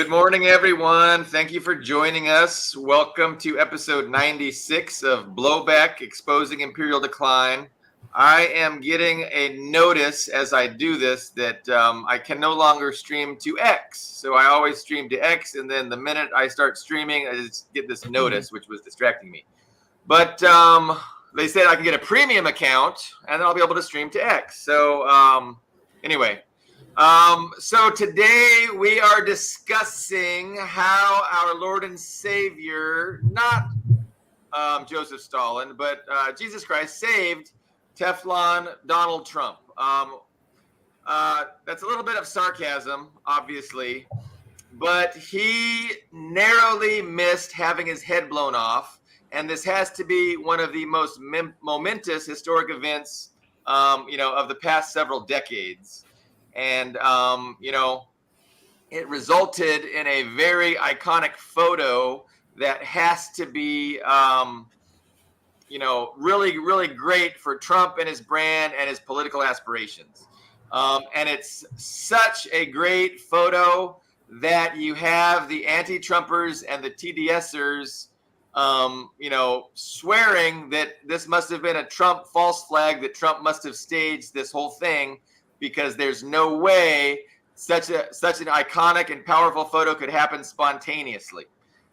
Good morning, everyone. Thank you for joining us. Welcome to episode 96 of Blowback, Exposing Imperial Decline. I am getting a notice as I do this that I can no longer stream to X. So I always stream to X, and then the minute I start streaming, I just get this notice, which was distracting me. But they said I can get a premium account, and then I'll be able to stream to X. So anyway. So today we are discussing how our Lord and Savior, not Joseph Stalin, but Jesus Christ, saved Teflon Donald Trump. That's a little bit of sarcasm, obviously, but he narrowly missed having his head blown off, and this has to be one of the most momentous historic events, of the past several decades. And, it resulted in a very iconic photo that has to be, really, really great for Trump and his brand and his political aspirations. And it's such a great photo that you have the anti-Trumpers and the TDSers, swearing that this must have been a Trump false flag, that Trump must have staged this whole thing, because there's no way such an iconic and powerful photo could happen spontaneously.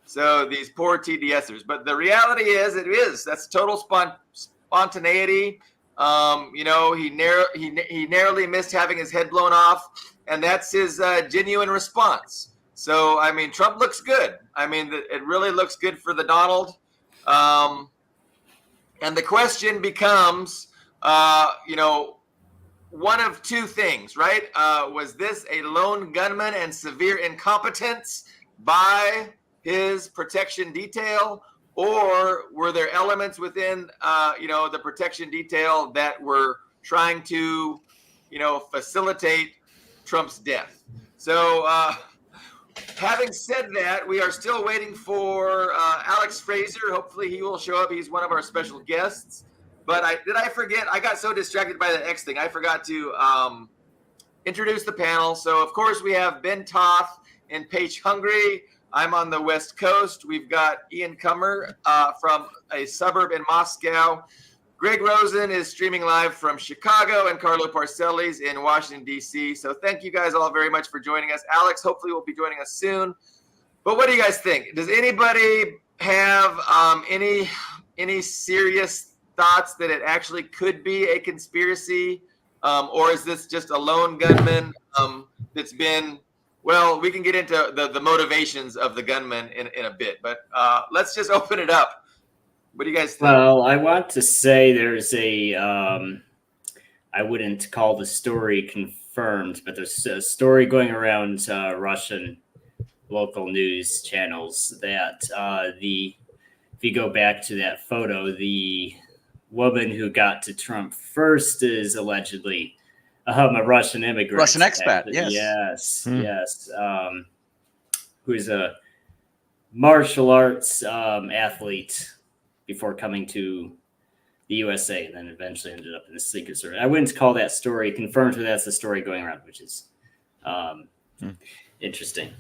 So these poor TDSers. But the reality is, that's total spontaneity. He narrowly missed having his head blown off, and that's his genuine response. So, Trump looks good. It really looks good for the Donald. And the question becomes, one of two things, right? Was this a lone gunman and severe incompetence by his protection detail, or were there elements within, the protection detail that were trying to, facilitate Trump's death? So, having said that, we are still waiting for Alex Fraser. Hopefully he will show up. He's one of our special guests. But I forget? I got so distracted by the X thing. I forgot to introduce the panel. So, of course, we have Ben Toth in Page Hungary. I'm on the West Coast. We've got Ian Kummer from a suburb in Moscow. Greg Rosen is streaming live from Chicago, and Carlo Parcelli's in Washington, D.C. So thank you guys all very much for joining us. Alex, hopefully, will be joining us soon. But what do you guys think? Does anybody have any serious thoughts that it actually could be a conspiracy, or is this just a lone gunman that's been, well, we can get into the motivations of the gunman in a bit, but let's just open it up. What do you guys think? Well, I want to say there's I wouldn't call the story confirmed, but there's a story going around Russian local news channels that if you go back to that photo, the woman who got to Trump first is allegedly a Russian immigrant. Russian expat, yes. Yes. Who's a martial arts athlete before coming to the USA, and then eventually ended up in the Secret Service. I wouldn't call that story confirmed, but that's the story going around, which is interesting.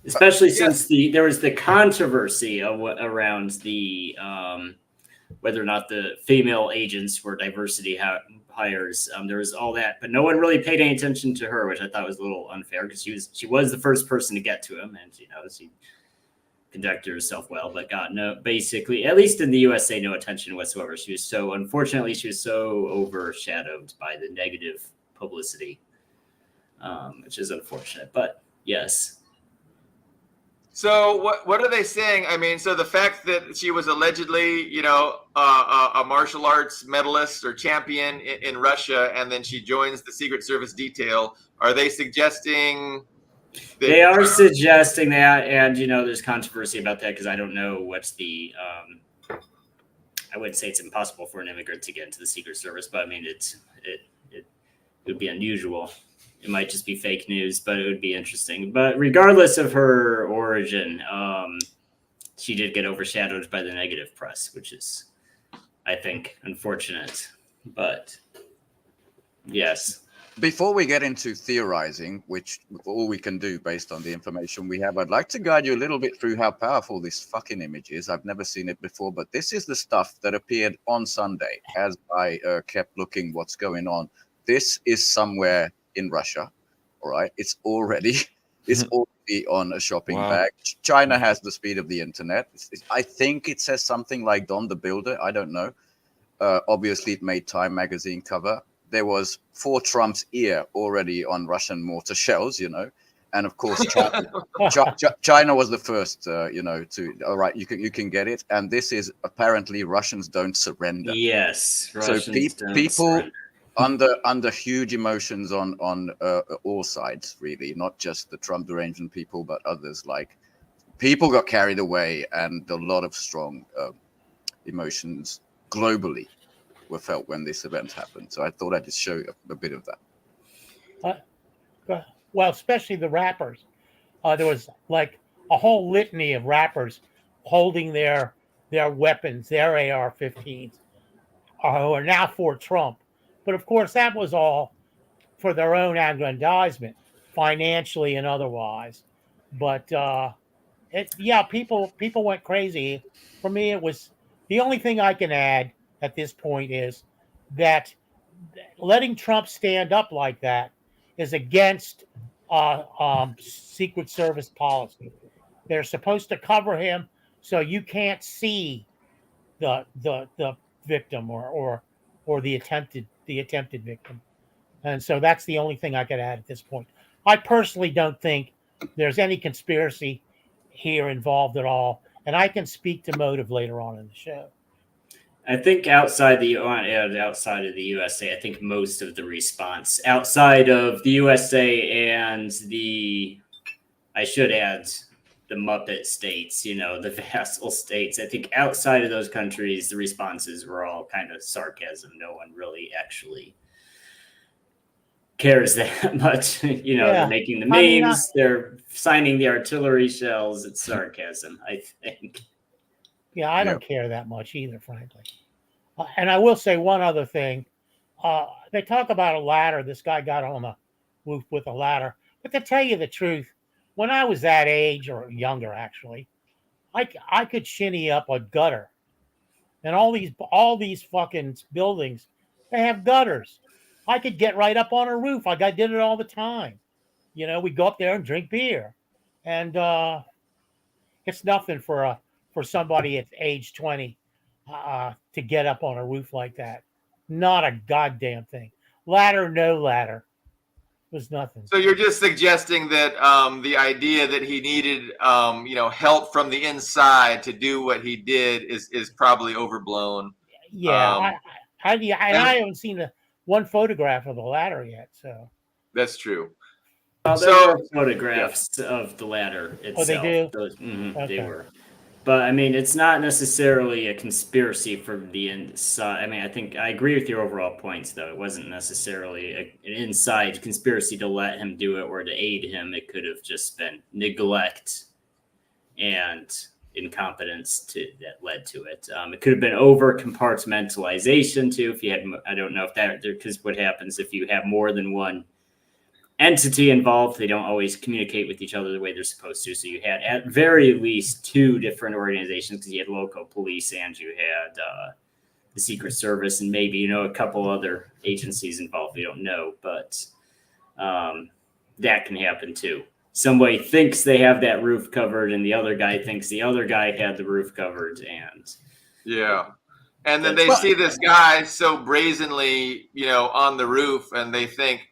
Especially since there was the controversy around the whether or not the female agents were diversity hires. There was all that, but no one really paid any attention to her, which I thought was a little unfair, because she was the first person to get to him, and she conducted herself well, but got no, basically, at least in the USA, no attention whatsoever. She was so overshadowed by the negative publicity, which is unfortunate. But yes. So what are they saying? So the fact that she was allegedly, a martial arts medalist or champion in Russia, and then she joins the Secret Service detail, are they suggesting? They are suggesting that, and there's controversy about that, because I don't know what's the. I wouldn't say it's impossible for an immigrant to get into the Secret Service, but it would be unusual. It might just be fake news, but it would be interesting. But regardless of her origin, she did get overshadowed by the negative press, which is, I think, unfortunate. But yes. Before we get into theorizing, which all we can do based on the information we have, I'd like to guide you a little bit through how powerful this fucking image is. I've never seen it before, but this is the stuff that appeared on Sunday as I kept looking what's going on. This is somewhere in Russia, all right? It's already on a shopping bag. China has the speed of the internet. I think it says something like Don the Builder. I don't know. Obviously, it made Time magazine cover. There was For Trump's Ear already on Russian mortar shells, and of course China was the first, to all right, you can get it, and this is apparently Russians don't surrender. Yes, Russians don't people surrender. under huge emotions on all sides, really, not just the Trump derangement people, but others. Like people got carried away, and a lot of strong emotions globally were felt when this event happened. So I thought I'd just show you a bit of that. Well, especially the rappers. There was like a whole litany of rappers holding their weapons, their AR-15s, who are now for Trump. But of course, that was all for their own aggrandizement, financially and otherwise. But people went crazy. For me, it was the only thing I can add at this point is that letting Trump stand up like that is against Secret Service policy. They're supposed to cover him so you can't see the victim or the attempted victim. And so that's the only thing I could add at this point. I personally don't think there's any conspiracy here involved at all, and I can speak to motive later on in the show. I think outside of the USA, I think most of the response outside of the USA and I should add the Muppet states, the vassal states. I think outside of those countries, the responses were all kind of sarcasm. No one really actually cares that much. They're making the memes, they're signing the artillery shells. It's sarcasm, I think. Yeah, I don't care that much either, frankly. And I will say one other thing. They talk about a ladder. This guy got on the roof with a ladder. But to tell you the truth, when I was that age or younger, actually, I could shinny up a gutter. And all these fucking buildings, they have gutters. I could get right up on a roof. I did it all the time. We go up there and drink beer, and it's nothing for somebody at age 20 to get up on a roof like that. Not a goddamn thing. Ladder, no ladder, was nothing. So you're just suggesting that the idea that he needed help from the inside to do what he did is probably overblown. Yeah, I haven't seen one photograph of the ladder yet. So that's true. Well, there were photographs of the ladder itself. Oh, they do? Okay. They were. But, I mean, it's not necessarily a conspiracy from the inside. I mean, I think I agree with your overall points, though. It wasn't necessarily an inside conspiracy to let him do it or to aid him. It could have just been neglect and incompetence that led to it. It could have been over compartmentalization, too. If you had, I don't know if that, because what happens if you have more than one entity involved, they don't always communicate with each other the way they're supposed to. So you had at very least two different organizations, because you had local police and you had the Secret Service and maybe, a couple other agencies involved. We don't know, but that can happen too. Somebody thinks they have that roof covered and the other guy thinks the other guy had the roof covered. And then they see this guy so brazenly, on the roof, and they think,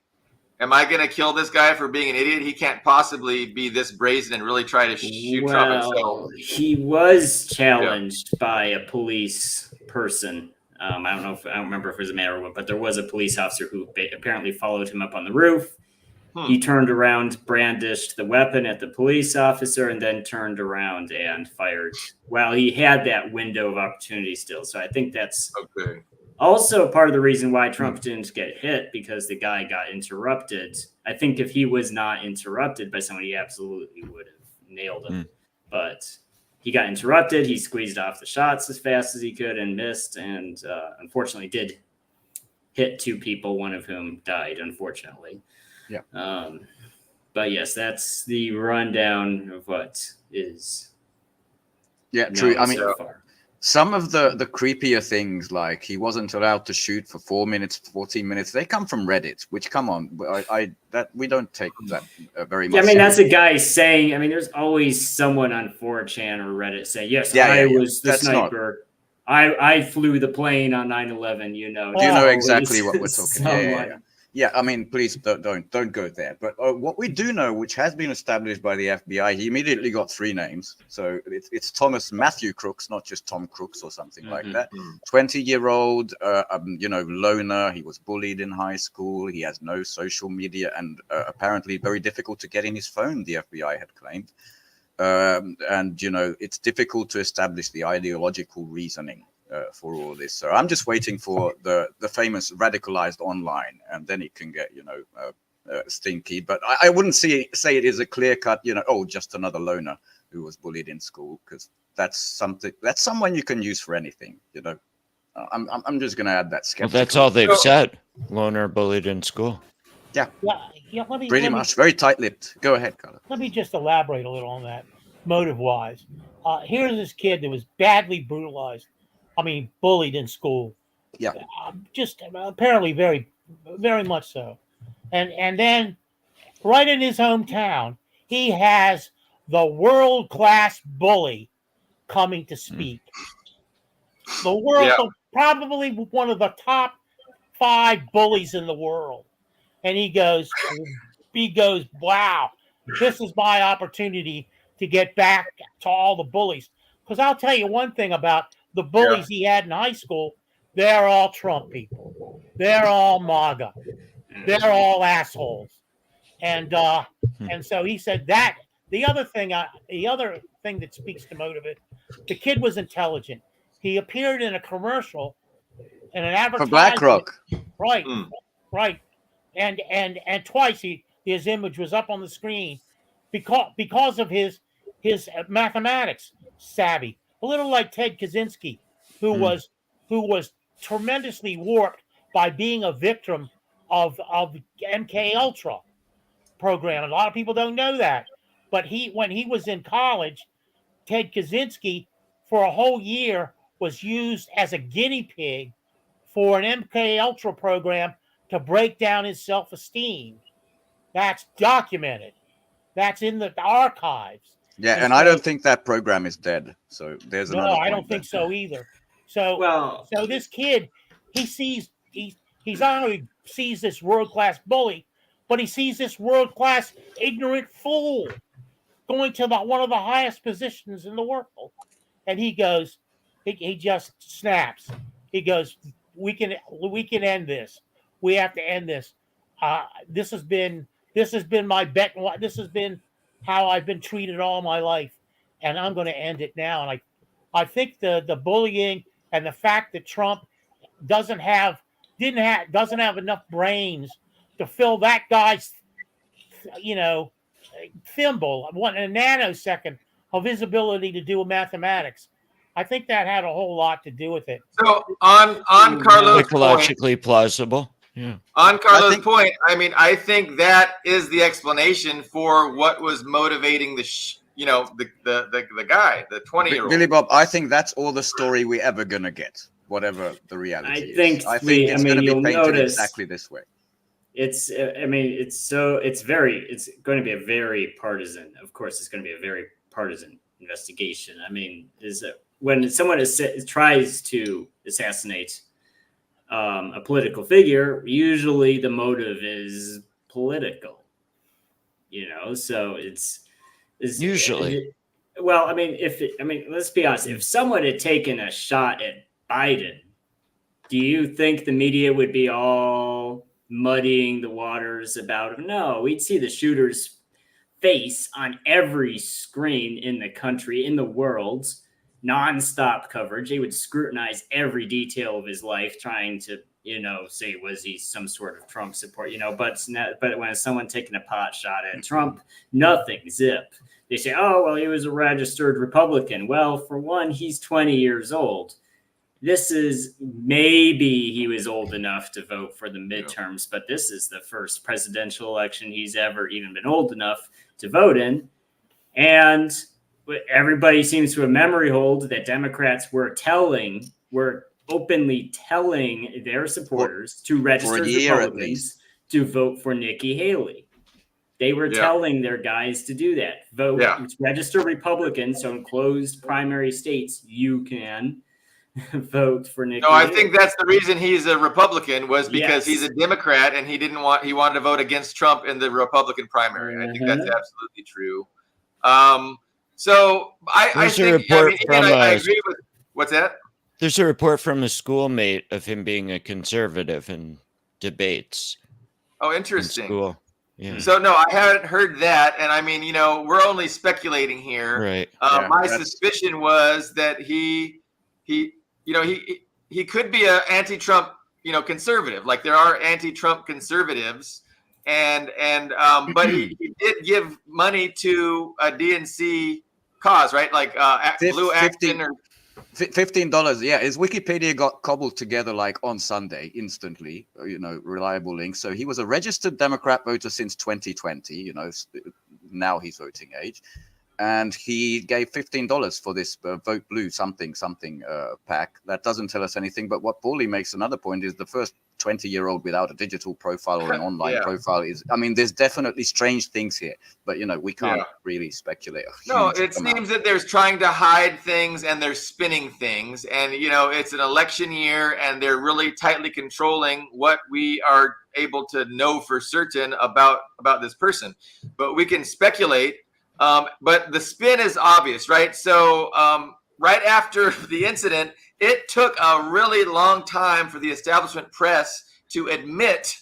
am I going to kill this guy for being an idiot? He can't possibly be this brazen and really try to shoot Trump himself. He was challenged by a police person. I don't remember if it was a man or what, but there was a police officer who apparently followed him up on the roof. He turned around, brandished the weapon at the police officer, and then turned around and fired. Well, he had that window of opportunity still. So I think that's also part of the reason why Trump didn't get hit, because the guy got interrupted. I think if he was not interrupted by someone, he absolutely would have nailed him. But he got interrupted. He squeezed off the shots as fast as he could and missed, and unfortunately did hit 2 people, one of whom died, unfortunately. Yeah. But yes, that's the rundown of what is. Yeah, true. I mean, so far. some of the creepier things, like he wasn't allowed to shoot for 4 minutes, 14 minutes, they come from Reddit. Which, come on, that we don't take that very much. Yeah, I mean, that's a guy saying. I mean, there's always someone on 4chan or Reddit saying, "Yes, I was the That's sniper. I flew the plane on 9/11." You know, you know always exactly what we're talking. someone. Yeah, I mean, please don't go there. But what we do know, which has been established by the FBI, he immediately got 3 names. So it's Thomas Matthew Crooks, not just Tom Crooks or something like that. 20-year-old, loner. He was bullied in high school. He has no social media and apparently very difficult to get in his phone, the FBI had claimed. And, it's difficult to establish the ideological reasoning for all this. So I'm just waiting for the famous radicalized online, and then it can get, stinky. But I wouldn't say it is a clear cut, just another loner who was bullied in school, because that's someone you can use for anything, I'm just going to add that skeptical. Well, that's all they've said. Loner bullied in school. Yeah, pretty much. Very tight-lipped. Go ahead, Carla. Let me just elaborate a little on that, motive-wise. Here's this kid that was badly brutalized. I mean, bullied in school. Yeah. Just apparently very, very much so. And then right in his hometown, he has the world-class bully coming to speak. The world, probably one of the top 5 bullies in the world. And he goes, wow, this is my opportunity to get back to all the bullies. Because I'll tell you one thing about the bullies he had in high school, they're all Trump people. They're all MAGA. They're all assholes. And so he said that. The other thing that speaks to motive, the kid was intelligent. He appeared in a commercial, in an advertisement. For BlackRock. Right, right. And twice his image was up on the screen because of his mathematics savvy. A little like Ted Kaczynski, who was tremendously warped by being a victim of MK Ultra program. A lot of people don't know that, but when he was in college, Ted Kaczynski for a whole year was used as a guinea pig for an MK Ultra program to break down his self-esteem. That's documented. That's in the archives. Yeah, and I don't think that program is dead. So there's another point. No, I don't think so either. So this kid, he not only sees this world-class bully, but he sees this world-class ignorant fool going to one of the highest positions in the world. And he goes, he just snaps. He goes, we can end this. We have to end this. This has been my bet. This has been how I've been treated all my life, and I'm going to end it now. And I think the bullying and the fact that Trump doesn't have enough brains to fill that guy's thimble, a nanosecond of his ability to do mathematics. I think that had a whole lot to do with it. So on Carlos' psychologically plausible. Yeah. On Carlos' point, I mean, I think that is the explanation for what was motivating the guy, the 20-year-old. Billy Bob, I think that's all the story we're ever gonna get, whatever the reality is. I think it's going to be painted exactly this way. It's going to be a very partisan. Of course, it's going to be a very partisan investigation. I mean, when someone tries to assassinate a political figure, usually the motive is political, so it's usually. Well, I mean, let's be honest. If someone had taken a shot at Biden, do you think the media would be all muddying the waters about him? No, we'd see the shooter's face on every screen in the country, in the world. Nonstop coverage. They would scrutinize every detail of his life, trying to, say, was he some sort of Trump support, but when someone taking a pot shot at Trump, nothing, zip. They say, oh, well, he was a registered Republican. Well, for one, he's 20 years old. this is maybe he was old enough to vote for the midterms, but this is the first presidential election he's ever even been old enough to vote in. And everybody seems to have memory hold that Democrats were openly telling their supporters to register as Republicans to vote for Nikki Haley. They were telling their guys to do that. Vote, register Republican. So in closed primary states, you can vote for Nikki Haley. I think that's the reason he's a Republican was because he's a Democrat and he wanted to vote against Trump in the Republican primary. I think that's absolutely true. So I think I agree with what's that? There's a report from a schoolmate of him being a conservative in debates. Oh, interesting. In school. Yeah. So no, I haven't heard that, and I mean, we're only speculating here. Right. My suspicion was that he could be an anti-Trump, conservative. Like there are anti-Trump conservatives, but he did give money to a DNC cause, right? Like Blue Action or $15. Yeah, his Wikipedia got cobbled together like on Sunday instantly. Reliable link. So he was a registered Democrat voter since 2020. Now he's voting age, and he gave $15 for this Vote Blue something pack. That doesn't tell us anything. But what Paulie makes another point is the first 20-year-old without a digital profile or an online profile is. I mean, there's definitely strange things here, but we can't really speculate. No, it seems that there's trying to hide things and they're spinning things, and it's an election year, and they're really tightly controlling what we are able to know for certain about this person. But we can speculate. But the spin is obvious, right? So right after the incident, it took a really long time for the establishment press to admit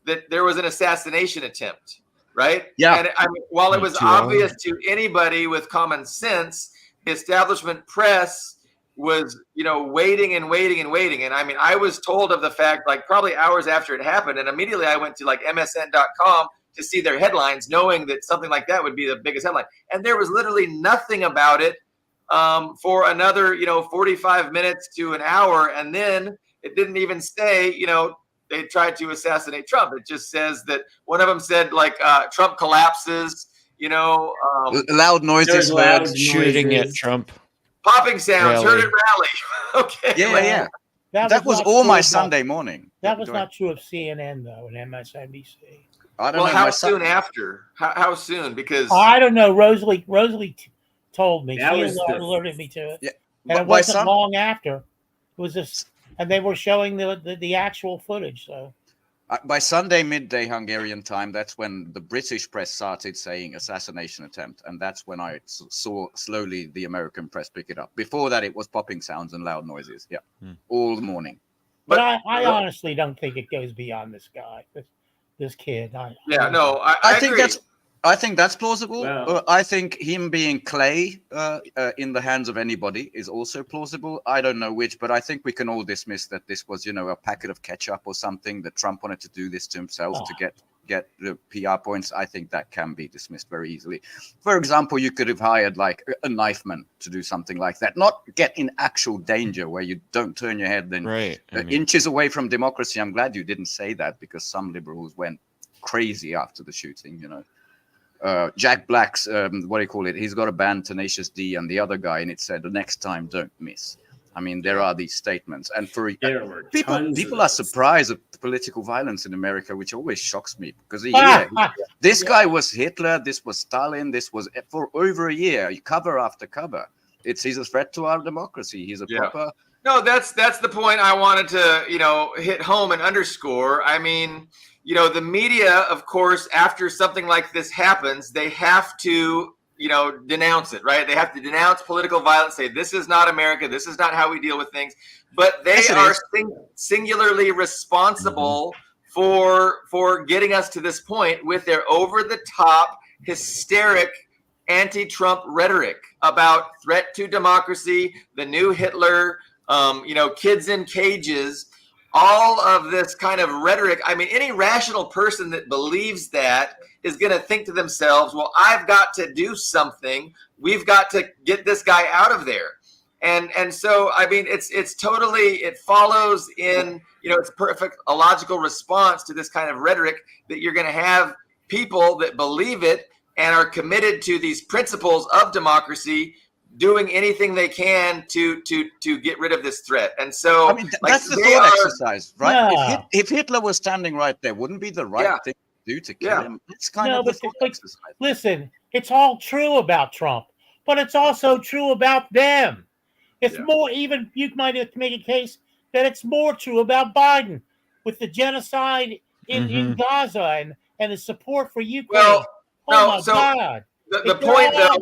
that there was an assassination attempt, right? Yeah. And while it was obvious to anybody with common sense, the establishment press was, waiting and waiting and waiting. And I was told of the fact, like probably hours after it happened, and immediately I went to like MSN.com to see their headlines, knowing that something like that would be the biggest headline. And there was literally nothing about it for another, 45 minutes to an hour. And then it didn't even say, they tried to assassinate Trump. It just says that one of them said like Trump collapses, loud noises, shooting at Trump. Popping sounds heard at rally. Okay. Yeah. That was all my Sunday morning. That was not true of CNN though, and MSNBC. I don't know. How soon after? How soon? Because I don't know. Rosalie told me. She alerted me to it. Yeah, and it wasn't long after. It was just, and they were showing the actual footage. So by Sunday midday Hungarian time, that's when the British press started saying assassination attempt, and that's when I saw slowly the American press pick it up. Before that, it was popping sounds and loud noises. Yeah, all the morning. But I honestly don't think it goes beyond this guy. This kid. I think that's plausible. Wow. I think him being clay in the hands of anybody is also plausible. I don't know which, but I think we can all dismiss that this was, a packet of ketchup or something, that Trump wanted to do this to himself to get the PR points. I think that can be dismissed very easily. For example, you could have hired like a knifeman to do something like that, not get in actual danger where you don't turn your head then inches away from democracy. I'm glad you didn't say that, because some liberals went crazy after the shooting, Jack Black's, he's got a band, Tenacious D, and the other guy, and it said, the next time, don't miss. I mean, there are these statements, and for people are surprised at political violence in America, which always shocks me, because this guy was Hitler, this was Stalin, this was for over a year, cover after cover. He's a threat to our democracy. He's a proper. No, that's the point I wanted to hit home and underscore. I mean, the media, of course, after something like this happens, they have to denounce it, right? They have to denounce political violence, say this is not America, this is not how we deal with things. But they are singularly responsible for getting us to this point with their over-the-top, hysteric anti-Trump rhetoric about threat to democracy, the new Hitler, kids in cages. All of this kind of rhetoric. I mean, any rational person that believes that is going to think to themselves, well, I've got to do something. We've got to get this guy out of there. And so I mean it's totally, it follows in, it's perfect, a logical response to this kind of rhetoric, that you're going to have people that believe it and are committed to these principles of democracy doing anything they can to get rid of this threat. And so I mean, that's the thought exercise, right? Yeah. If Hitler was standing right there, wouldn't be the right thing to do to kill him? It's kind of the thought exercise. Listen, it's all true about Trump, but it's also true about them. It's more, even you might make a case that it's more true about Biden with the genocide in Gaza and the support for Ukraine. Well, God. The point, though,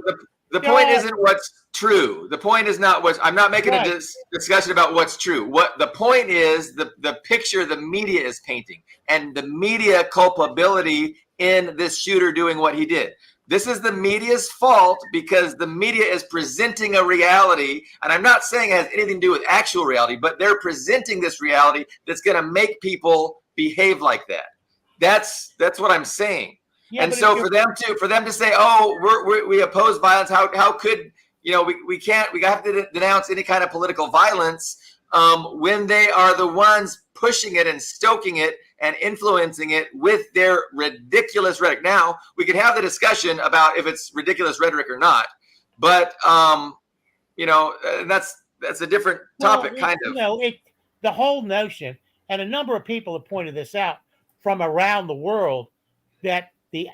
the point isn't what's true. The point is not I'm not making a discussion about what's true. What the point is, the picture the media is painting, and the media culpability in this shooter doing what he did. This is the media's fault because the media is presenting a reality, and I'm not saying it has anything to do with actual reality, but they're presenting this reality that's going to make people behave like that. That's what I'm saying. Yeah, and so for them to say, "Oh, we oppose violence," how could we have to denounce any kind of political violence when they are the ones pushing it and stoking it and influencing it with their ridiculous rhetoric. Now we could have the discussion about if it's ridiculous rhetoric or not, but that's a different topic, kind of. The whole notion, and a number of people have pointed this out from around the world, that the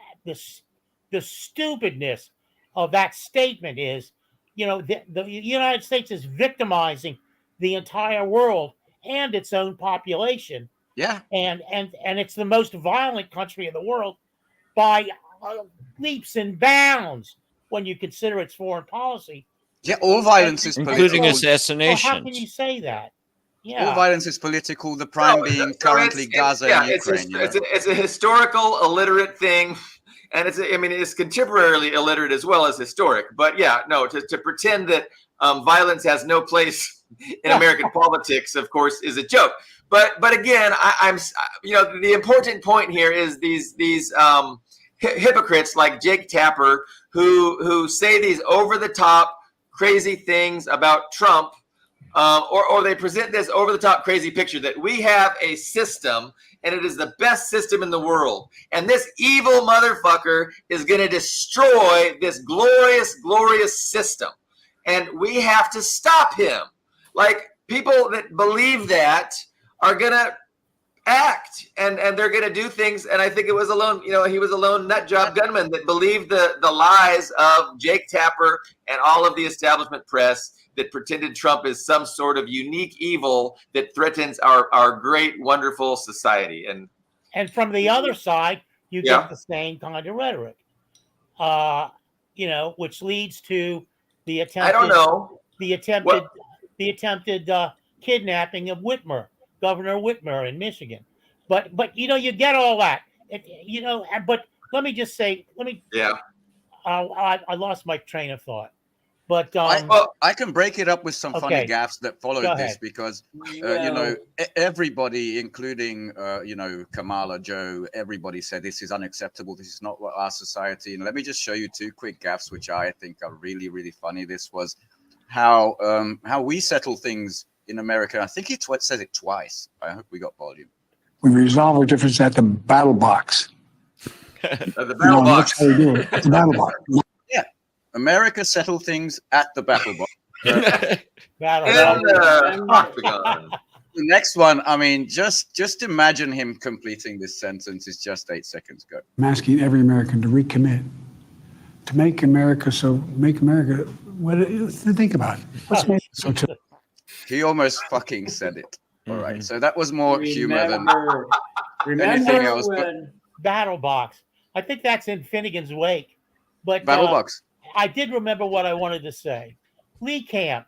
stupidness of that statement is, the United States is victimizing the entire world and its own population. Yeah. And it's the most violent country in the world by leaps and bounds when you consider its foreign policy. Yeah, all violence is political. Including assassinations. Well, how can you say that? Yeah. All violence is political. The prime being currently Gaza and Ukraine. It's a historical, illiterate thing, and it's contemporarily illiterate as well as historic. But to pretend that violence has no place in American politics, of course, is a joke. But again, I'm the important point here is these hypocrites like Jake Tapper who say these over the top crazy things about Trump. Or they present this over-the-top crazy picture that we have a system and it is the best system in the world. And this evil motherfucker is going to destroy this glorious, glorious system. And we have to stop him. Like, people that believe that are going to act and they're going to do things. And I think it was he was a lone nut job gunman that believed the lies of Jake Tapper and all of the establishment press that pretended Trump is some sort of unique evil that threatens our great, wonderful society. And from the other side, you get the same kind of rhetoric, which leads to the attempted kidnapping of Whitmer, Governor Whitmer in Michigan. But you get all that, But let me just say, I lost my train of thought. But I can break it up with some funny gaffes that followed this because everybody, including Kamala, Joe, everybody said this is unacceptable. This is not what our society. And let me just show you two quick gaffes which I think are really, really funny. This was how we settle things in America. I think it says it twice. I hope we got volume. We resolve our differences at the battle box. The battle box. That's how we do it. At the battle box. America settle things at the battle box. Octagon. The next one, I mean, just imagine him completing this sentence. It's just 8 seconds. Go. I'm asking every American to recommit to make America. Think about it. Let's make it so. He almost fucking said it. All right. So that was more humor than anything else. Battle box. I think that's in Finnegan's Wake. But battle box. I did remember what I wanted to say. Lee Camp,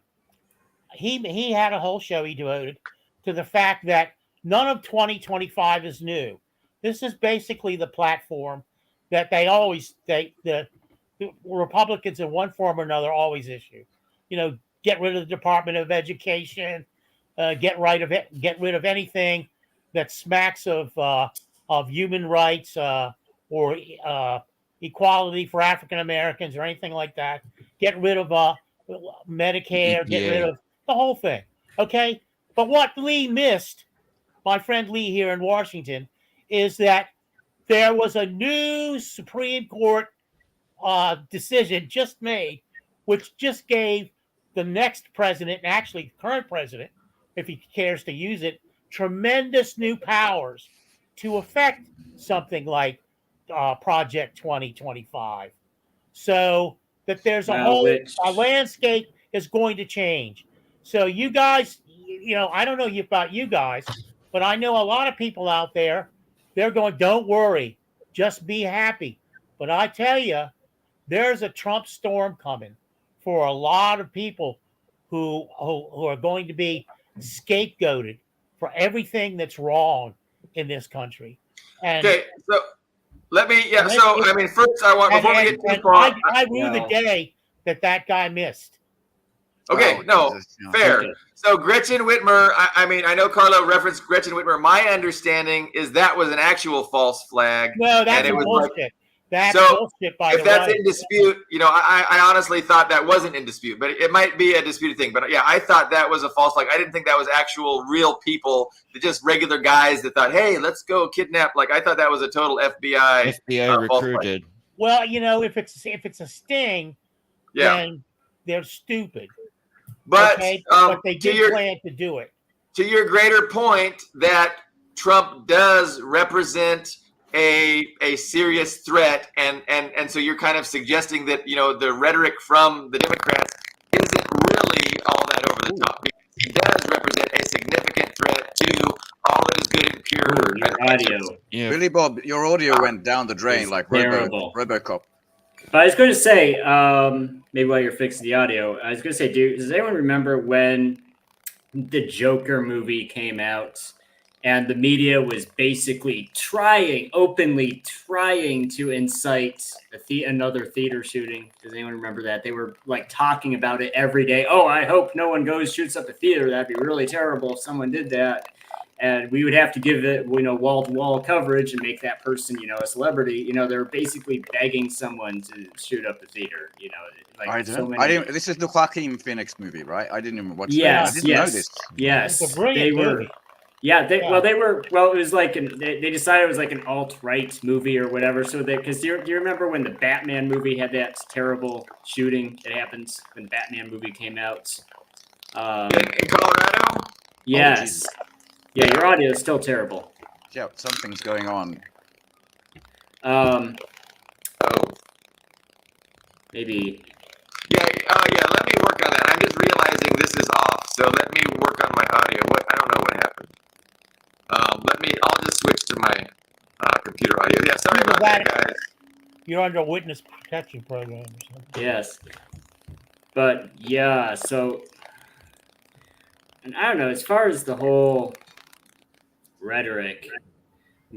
he had a whole show he devoted to the fact that none of 2025 is new. This is basically the platform that the Republicans in one form or another always issue. Get rid of the Department of Education, get rid of anything that smacks of human rights or equality for African Americans or anything like that. Get rid of Medicare, get rid EPA. of the whole thing. Okay. But what Lee missed, my friend Lee here in Washington, is that there was a new Supreme Court decision just made, which just gave the next president, and actually current president, if he cares to use it, tremendous new powers to affect something like Project 2025. So that there's a whole which landscape is going to change. So you guys, I don't know about you guys, but I know a lot of people out there. They're going, don't worry, just be happy. But I tell you, there's a Trump storm coming for a lot of people who are going to be scapegoated for everything that's wrong in this country. And Okay, so let me. Yeah. And So I mean, first I want before we get too and far. I rue the No. day that guy missed. Okay, Oh, no, Jesus, yeah. fair. Okay. So Gretchen Whitmer, I mean, I know Carlo referenced Gretchen Whitmer. My understanding is that was an actual false flag. No, that's and it was bullshit. like, That's so bullshit, by if the that's way. in dispute, I honestly thought that wasn't in dispute, but it might be a disputed thing. But yeah, I thought that was a false flag. I didn't think that was actual real people, just regular guys that thought, hey, let's go kidnap. Like I thought that was a total FBI. FBI false flag. recruited. Well, if it's a sting, Yeah, then they're stupid. but Okay, but they to did your plan to do it. to your greater point that Trump does represent a serious threat, and so you're kind of suggesting that the rhetoric from the Democrats isn't really all that over the top. He does represent a significant threat to all that is good and pure. Ooh, your audio. Yeah. Billy Bob, your audio went down the drain It's like terrible. RoboCop. But I was going to say, maybe while you're fixing the audio, I was going to say, does anyone remember when the Joker movie came out and the media was basically openly trying to incite another theater shooting? Does anyone remember that? They were like talking about it every day. Oh, I hope no one shoots up a theater. That'd be really terrible if someone did that. And we would have to give it, wall-to-wall coverage and make that person, a celebrity. They're basically begging someone to shoot up the theater. I didn't. This is the Joaquin Phoenix movie, right? I didn't even watch that. Yes, I didn't know this. Yes, It's a brilliant movie. Yeah, it was like they decided it was like an alt-right movie or whatever. So because do you remember when the Batman movie had that terrible shooting that happened when the Batman movie came out? In Colorado. Yes. Jesus. Yeah, your audio is still terrible. Yeah, something's going on. Maybe. Yeah. Let me work on that. I'm just realizing this is off, so let me work on my audio. I don't know what happened. I'll just switch to my computer audio. Yeah, sorry about that, guys. You're under a witness protection program or something. Yes. But yeah, so, and I don't know, as far as the whole rhetoric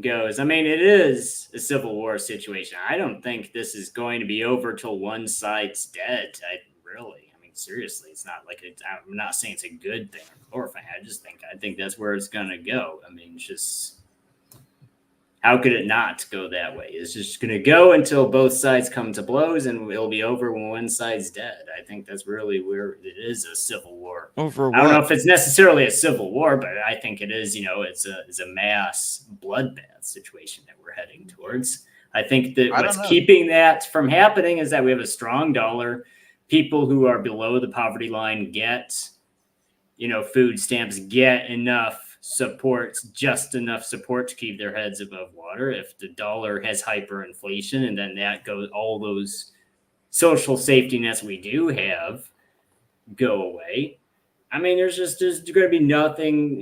goes, I mean, it is a civil war situation. I don't think this is going to be over till one side's dead. I mean, seriously, it's not like I'm not saying it's a good thing or glorifying. I think that's where it's gonna go. I mean, it's just, how could it not go that way? It's just gonna go until both sides come to blows, and it'll be over when one side's dead. I think that's really where it is a civil war. Over I don't know what? if it's necessarily a civil war, but I think it is. It's a mass bloodbath situation that we're heading towards. I think that what's keeping that from happening is that we have a strong dollar. People who are below the poverty line get, food stamps, get enough support, just enough support to keep their heads above water. If the dollar has hyperinflation, and then that goes, all those social safety nets we do have go away. I mean, there's going to be nothing,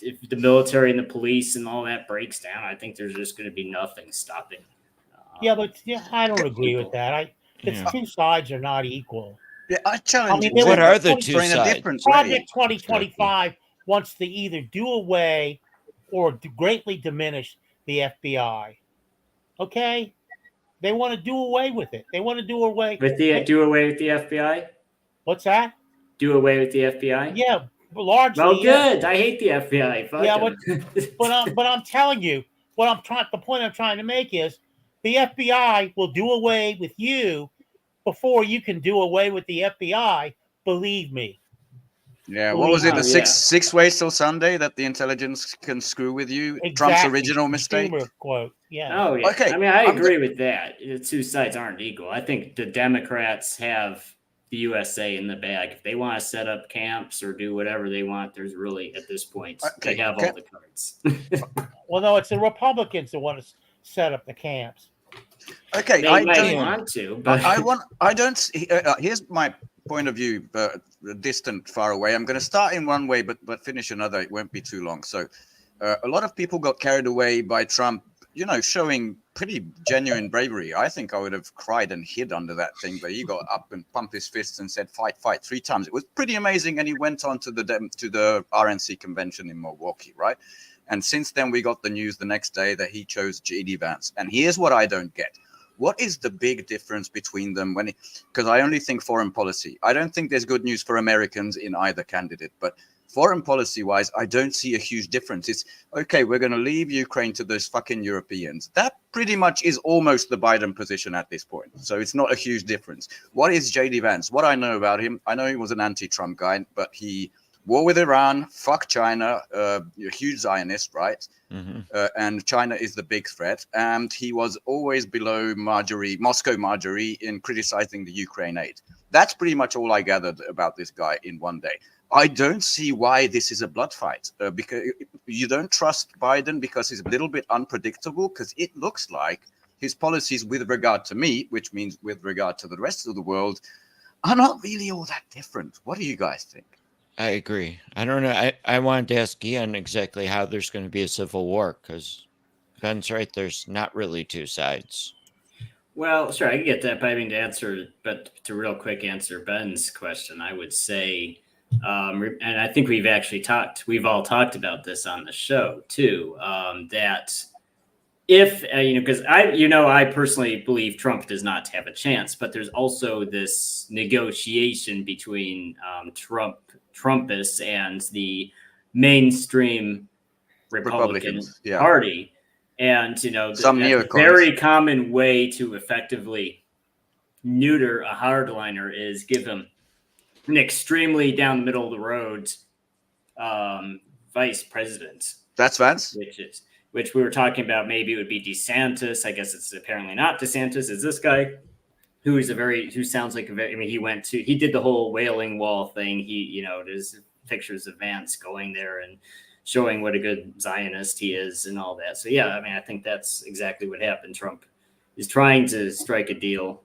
if the military and the police and all that breaks down, I think there's just going to be nothing stopping. I don't agree with that. Two sides are not equal. Yeah, I challenge you. What are the two in a sides? different way. Project 2025 wants to either do away or to greatly diminish the FBI. Okay? They want to do away with it. They want to do away with the FBI. What's that? Do away with the FBI? Yeah, largely. Well, good. I hate the FBI. Fuck them. but I'm telling you, the point I'm trying to make is the FBI will do away with you before you can do away with the FBI. Believe me. Yeah, what was it? Oh, The yeah. six ways till Sunday that the intelligence can screw with you. Trump's Exactly. original mistake. Consumer quote. Yeah. Oh yeah. Okay, I mean, I I'm agree with that. The two sides aren't equal. I think the Democrats have the USA in the bag. If they want to set up camps or do whatever they want, there's really at this point Okay, they have all the cards. Well, no, it's the Republicans that want to set up the camps. Okay, They I might don't. want to, but I don't. Here's my point of view, distant, far away. I'm going to start in one way, but finish another. It won't be too long. So, a lot of people got carried away by Trump, showing pretty genuine bravery. I think I would have cried and hid under that thing, but he got up and pumped his fists and said, "Fight, fight," 3 times. It was pretty amazing, and he went on to the RNC convention in Milwaukee, right? And since then, we got the news the next day that he chose J.D. Vance. And here's what I don't get. What is the big difference between them? Because I only think foreign policy. I don't think there's good news for Americans in either candidate. But foreign policy-wise, I don't see a huge difference. It's, okay, we're going to leave Ukraine to those fucking Europeans. That pretty much is almost the Biden position at this point. So it's not a huge difference. What is J.D. Vance? What I know about him, I know he was an anti-Trump guy, but he war with Iran, fuck China, a huge Zionist, right? Mm-hmm. And China is the big threat. And he was always below Moscow Marjorie, in criticizing the Ukraine aid. That's pretty much all I gathered about this guy in one day. I don't see why this is a blood fight, because you don't trust Biden because he's a little bit unpredictable, because it looks like his policies with regard to me, which means with regard to the rest of the world, are not really all that different. What do you guys think? I agree. I don't know. I wanted to ask Ian exactly how there's going to be a civil war, because Ben's right. There's not really two sides. well, sure, I can get that. But I mean, to real quick answer Ben's question, I would say, and I think we've all talked about this on the show too, that if because I personally believe Trump does not have a chance, but there's also this negotiation between Trumpists and the mainstream Republican yeah. Party, and Some that's a neocons. very common way to effectively neuter a hardliner is give him an extremely down the middle of the road vice president. That's Vance. Which we were talking about. Maybe it would be DeSantis. I guess it's apparently not DeSantis. It's this guy who sounds like he did the whole Wailing Wall thing. There's pictures of Vance going there and showing what a good Zionist he is and all that. So yeah, I mean, I think that's exactly what happened. Trump is trying to strike a deal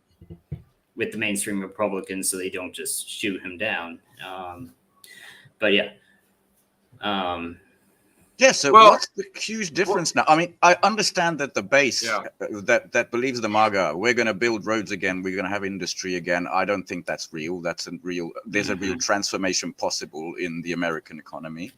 with the mainstream Republicans so they don't just shoot him down. But yeah. Yeah, so what's the huge difference now? I mean, I understand that the base that believes the MAGA, we're going to build roads again, we're going to have industry again. I don't think that's real. There's a real transformation possible in the American economy.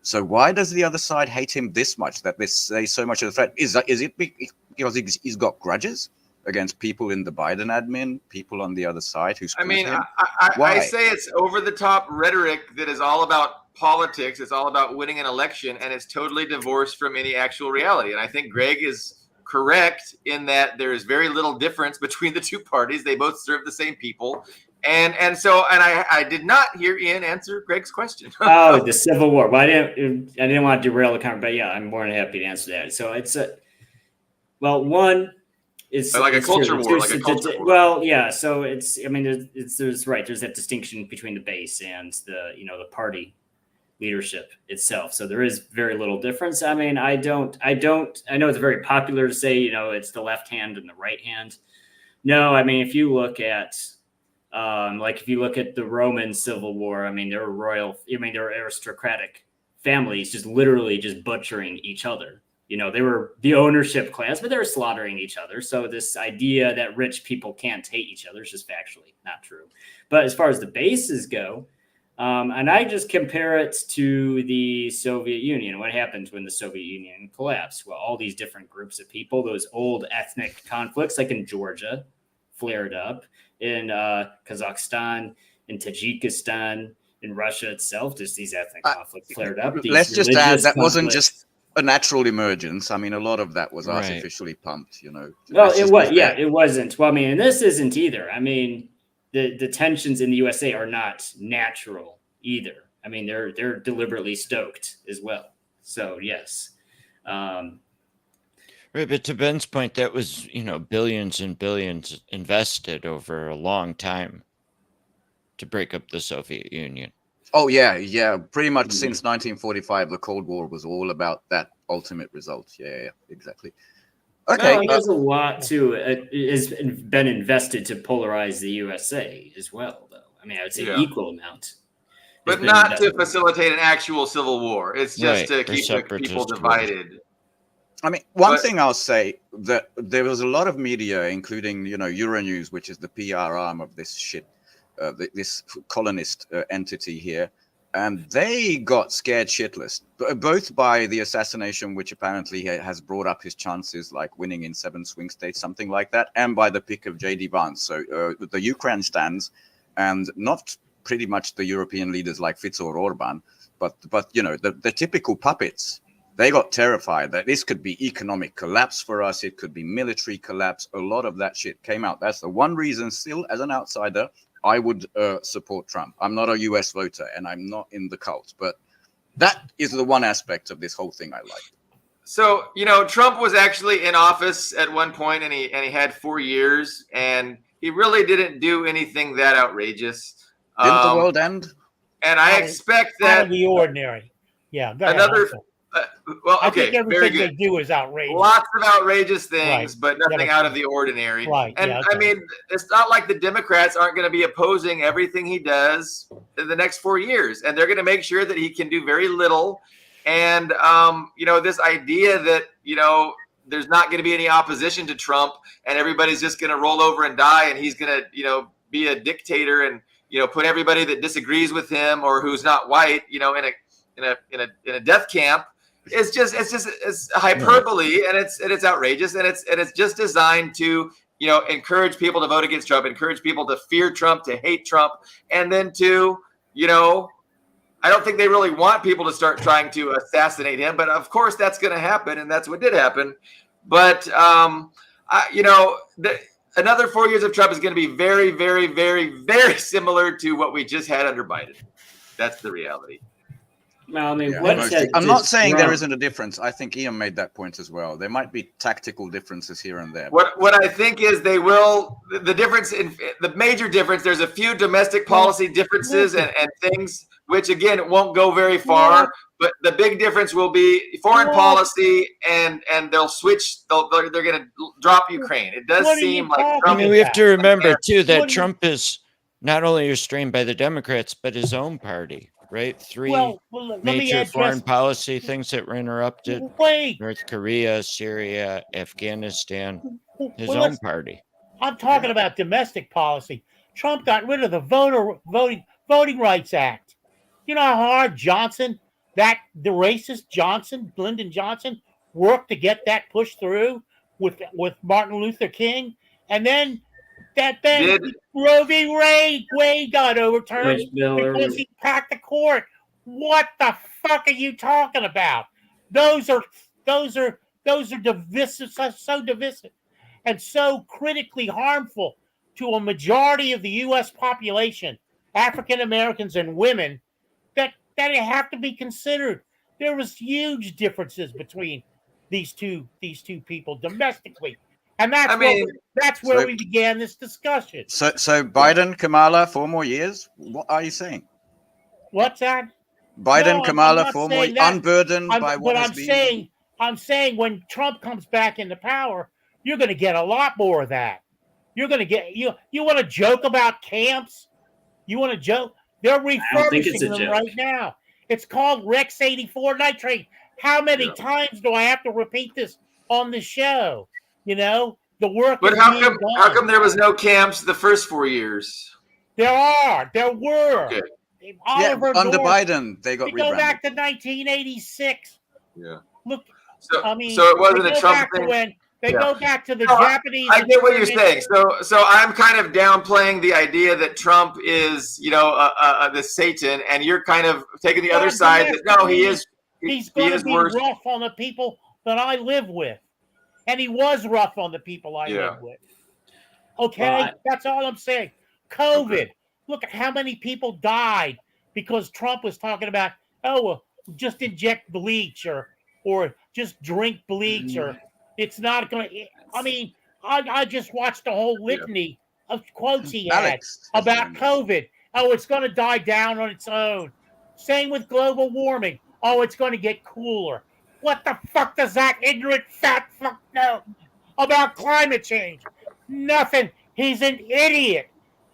So why does the other side hate him this much, that they say so much of the threat? Is it because he's got grudges against people in the Biden admin, people on the other side who screwed him? I say it's over-the-top rhetoric that is all about politics. It's all about winning an election, and it's totally divorced from any actual reality. And I think Greg is correct in that there is very little difference between the two parties. They both serve the same people. And I did not hear Ian answer Greg's question. Oh, the Civil War. Well, I didn't want to derail the conversation, but yeah, I'm more than happy to answer that. So it's one is like a culture war, Well, yeah. So there's that distinction between the base and the party leadership itself. So there is very little difference. I mean, I know it's very popular to say, it's the left hand and the right hand. No, I mean, if you look at the Roman Civil War, I mean, there were aristocratic families just literally just butchering each other. They were the ownership class, but they were slaughtering each other. So this idea that rich people can't hate each other is just factually not true. But as far as the bases go, and I just compare it to the Soviet Union. What happened when the Soviet Union collapsed? Well, all these different groups of people, those old ethnic conflicts, like in Georgia, flared up. In Kazakhstan, in Tajikistan, in Russia itself, just these ethnic conflicts flared up. Let's just add that wasn't just a natural emergence. I mean, a lot of that was Right. artificially pumped, you know. Well, Let's it just was, be yeah, fair. it wasn't. Well, I mean, and this isn't either. I mean, the tensions in the USA are not natural either. I mean, they're deliberately stoked as well. So yes. Right, but to Ben's point, that was, billions and billions invested over a long time to break up the Soviet Union. Oh yeah, pretty much Mhm. since 1945, the Cold War was all about that ultimate result. Yeah, exactly. Okay, Well, there's a lot too has been invested to polarize the USA as well, though. I mean, I would say Yeah. equal amount. has But been not to invested. facilitate an actual civil war. It's just Right, to or keep the people separatist war. divided. I mean, one But- thing I'll say that there was a lot of media, including Euronews, which is the PR arm of this shit, this colonist entity here, and they got scared shitless, both by the assassination, which apparently has brought up his chances, like winning in 7 swing states, something like that, and by the pick of J.D. Vance. So the Ukraine stands, and not pretty much the European leaders like Fico or Orban, but the typical puppets. They got terrified that this could be economic collapse for us. It could be military collapse. A lot of that shit came out. That's the one reason still, as an outsider, I would support Trump. I'm not a US voter and I'm not in the cult, but that is the one aspect of this whole thing I like. So, Trump was actually in office at one point and he had 4 years and he really didn't do anything that outrageous. Didn't the world end? And I expect that out of the ordinary. Yeah. Go ahead, another Uncle. I I think very everything good. they do is outrageous. Lots of outrageous things, Right. but nothing Yeah, out of the ordinary. Right. And yeah, I okay. mean, it's not like the Democrats aren't going to be opposing everything he does in the next 4 years, and they're going to make sure that he can do very little. And this idea that there's not going to be any opposition to Trump, and everybody's just going to roll over and die, and he's going to be a dictator and put everybody that disagrees with him or who's not white in a death camp. It's hyperbole, and it's outrageous, and it's just designed to encourage people to vote against Trump, encourage people to fear Trump, to hate Trump, and then to I don't think they really want people to start trying to assassinate him, but of course that's going to happen, and that's what did happen. But another 4 years of Trump is going to be very, very, very, very similar to what we just had under Biden. That's the reality. Well, I mean, Yeah, I'm not saying there isn't a difference. I think Ian made that point as well. There might be tactical differences here and there. What I think is the difference in the major difference. There's a few domestic policy differences and things, which again it won't go very far. But the big difference will be foreign policy, and they'll switch. They're going to drop Ukraine. It does seem like I Trump. mean, we have to remember too that What do you- Trump is not only restrained by the Democrats but his own party. Right, 3 let me major address. foreign policy things that were interrupted: Wait. North Korea, Syria, Afghanistan. His Well, own let's- party. I'm talking about domestic policy. Trump got rid of the Voting Rights Act. You know how hard the racist Lyndon Johnson, worked to get that pushed through with Martin Luther King, and then Roe v. Wade got overturned because he packed the court. What the fuck are you talking about? Those are divisive, so divisive, and so critically harmful to a majority of the U.S. population, African Americans and women, that have to be considered. There was huge differences between these two people domestically, and that's where we began this discussion. So Biden, Kamala, 4 more years. What are you saying? What's that? Biden, No, Kamala, I'm 4 more, that. unburdened by what But has been. I'm saying when Trump comes back into power, you're going to get a lot more of that. You're going to get you want to joke about camps? You want to joke? They're refurbishing them joke. right now. It's called Rex 84 nitrate. How many times do I have to repeat this on the show? The work. But how come there was no camps the first 4 years? There were. Okay. Oliver Under North, Biden, they got we go rebranded. back to 1986. Yeah. Look, So I mean, so it wasn't they a go Trump back to thing. They Yeah. go back to the No, Japanese. I get what you're saying. So I'm kind of downplaying the idea that Trump is, the Satan, and you're kind of taking the other side that no, he is He's He going to is be worse. rough on the people that I live with. And he was rough on the people I live with. Okay? Well, That's all I'm saying. COVID. Okay. Look at how many people died because Trump was talking about, oh, well, just inject bleach or just drink bleach or it's not going to. I mean, I just watched the whole litany of quotes he had Alex has about joined us. COVID. Oh, it's going to die down on its own. Same with global warming. Oh, it's going to get cooler. What the fuck does that ignorant fat fuck know about climate change? Nothing. He's an idiot.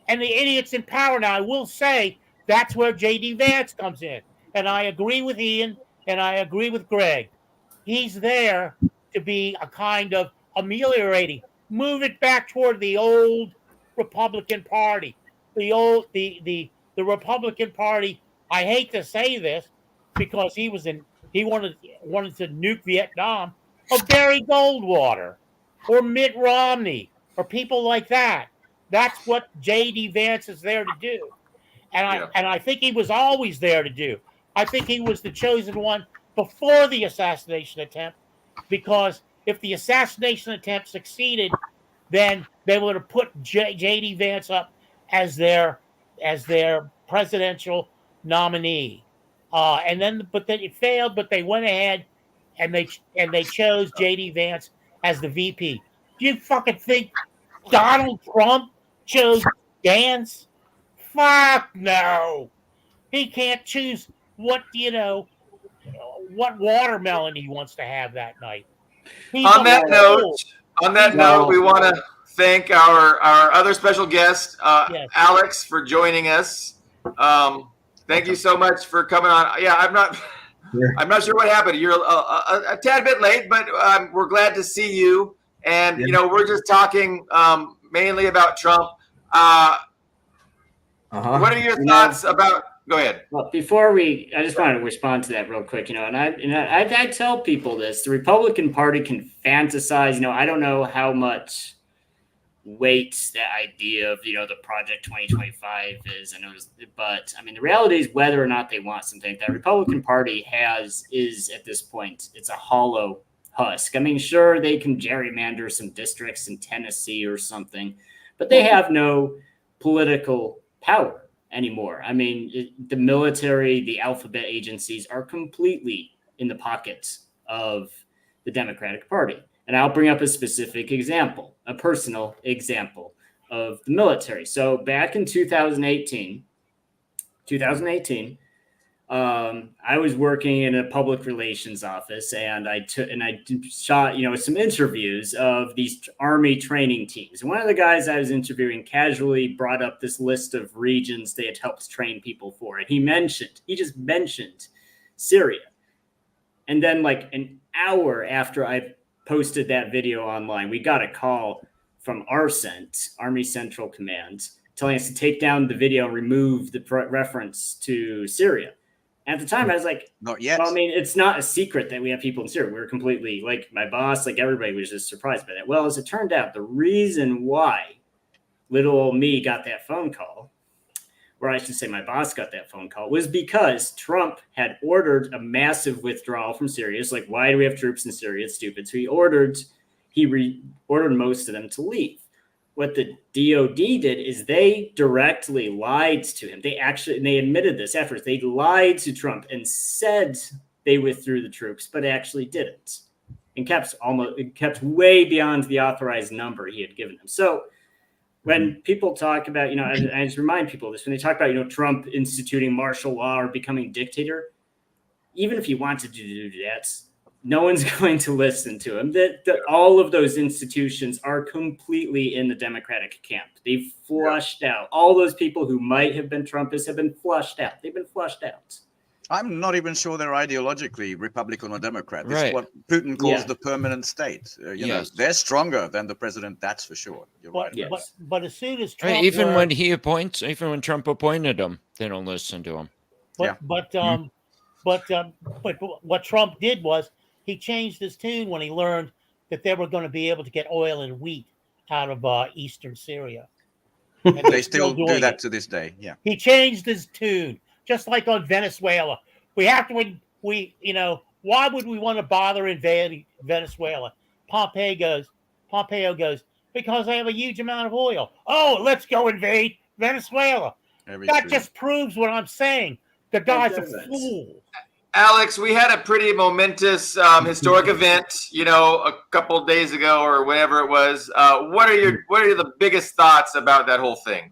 And the idiot's in power now. I will say that's where J.D. Vance comes in. And I agree with Ian and I agree with Greg. He's there to be a kind of ameliorating, move it back toward the old Republican Party. The Republican Party. I hate to say this because he wanted to nuke Vietnam, of Barry Goldwater or Mitt Romney or people like that. That's what J.D. Vance is there to do. And I think he was always there to do. I think he was the chosen one before the assassination attempt, because if the assassination attempt succeeded, then they would have put J.D. Vance up as their presidential nominee. But then it failed. But they went ahead and they chose J.D. Vance as the VP. Do you fucking think Donald Trump chose Vance? Fuck no. He can't choose what watermelon he wants to have that night. On that note, we want to thank our other special guest, Yes. Alex, for joining us. Thank you so much for coming on. Yeah, I'm not sure what happened. You're a tad bit late, but we're glad to see you. And we're just talking mainly about Trump. What are your thoughts about? Go ahead. Well, I just wanted to respond to that real quick. And I tell people this: the Republican Party can fantasize. I don't know how much weight that idea of the Project 2025 is. But I mean, the reality is whether or not they want something that Republican Party is at this point, it's a hollow husk. I mean, sure, they can gerrymander some districts in Tennessee or something, but they have no political power anymore. I mean, the military, the alphabet agencies are completely in the pockets of the Democratic Party. And I'll bring up a specific example, a personal example of the military. So back in 2018, I was working in a public relations office, and I shot some interviews of these Army training teams. And one of the guys I was interviewing casually brought up this list of regions they had helped train people for, and he just mentioned Syria. And then like an hour after I posted that video online, we got a call from ARCENT, Army Central Command, telling us to take down the video and remove the reference to Syria. At the time, I was like, not yet. Well, I mean, it's not a secret that we have people in Syria. We're completely, like my boss, like everybody was just surprised by that. Well, as it turned out, the reason why little old me got that phone call, or I should say my boss got that phone call, was because Trump had ordered a massive withdrawal from Syria. It's like, why do we have troops in Syria? It's stupid. So he ordered most of them to leave. What the DOD did is they directly lied to him. They admitted this afterwards. They lied to Trump and said they withdrew the troops, but actually didn't, and kept way beyond the authorized number he had given them. So when people talk about, I just remind people of this, when they talk about, Trump instituting martial law or becoming dictator, even if he wanted to do that, no one's going to listen to him. All of those institutions are completely in the Democratic camp. They've flushed out. All those people who might have been Trumpists have been flushed out. They've been flushed out. I'm not even sure they're ideologically Republican or Democrat. This Right. is what Putin calls the permanent state. Yes. They're stronger than the president, that's for sure. You're right. Yes. But as soon as Trump Right, even when Trump appointed him, they don't listen to him. But what Trump did was he changed his tune when he learned that they were going to be able to get oil and wheat out of eastern Syria. And They still do that to this day. Yeah. He changed his tune, just like on Venezuela. We have to why would we want to bother invading Venezuela? Pompeo goes, because they have a huge amount of oil. Oh, let's go invade Venezuela. Very That true. just proves what I'm saying. The guy's a fool. Alex, we had a pretty momentous historic event, a couple days ago or whenever it was. What are the biggest thoughts about that whole thing?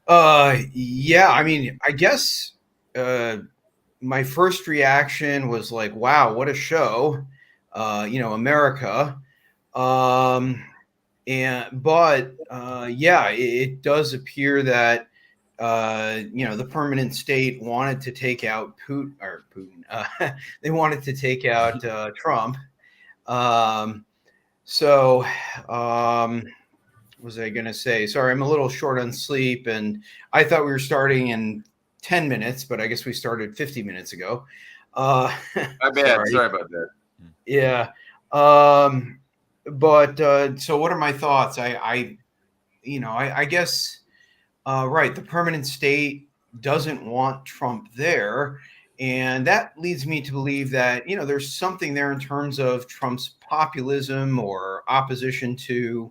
Yeah, I mean, I guess my first reaction was like, wow, what a show. America. But yeah, it does appear that the permanent state wanted to take out Putin. They wanted to take out Trump. What was I going to say? Sorry, I'm a little short on sleep, and I thought we were starting in 10 minutes, but I guess we started 50 minutes ago. My bad. Sorry about that. Yeah. So what are my thoughts? I guess, right. The permanent state doesn't want Trump there. And that leads me to believe that, there's something there in terms of Trump's populism or opposition to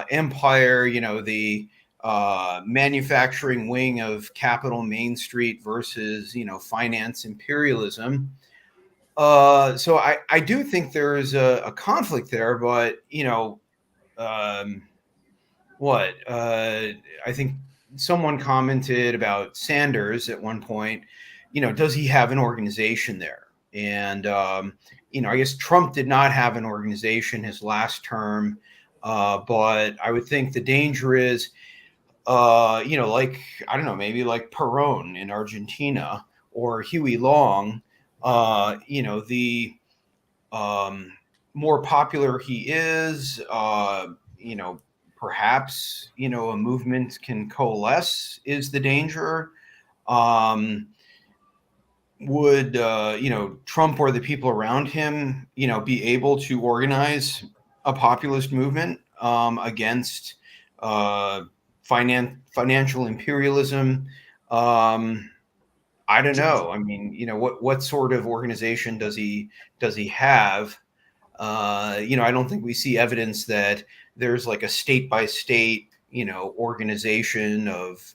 empire, the manufacturing wing of Capital Main Street versus, finance imperialism. So I do think there is a conflict there, but, I think someone commented about Sanders at one point, does he have an organization there? And, I guess Trump did not have an organization his last term. But I would think the danger is, like, I don't know, maybe like Perón in Argentina or Huey Long, the more popular he is, perhaps, a movement can coalesce is the danger. Would, Trump or the people around him, be able to organize a populist movement against financial imperialism? I don't know. I mean, what sort of organization does he have? I don't think we see evidence that there's like a state by state, organization of,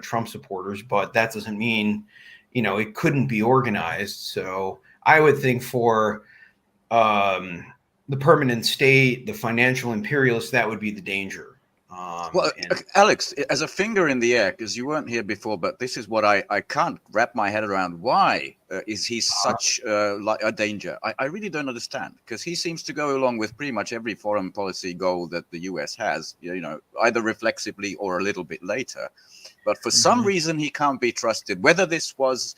Trump supporters, but that doesn't mean, it couldn't be organized. So I would think for the permanent state, the financial imperialists, that would be the danger. Alex, as a finger in the air, because you weren't here before, but this is what I can't wrap my head around. Why is he such a danger? I really don't understand, because he seems to go along with pretty much every foreign policy goal that the US has, either reflexively or a little bit later. But for some reason, he can't be trusted. Whether this was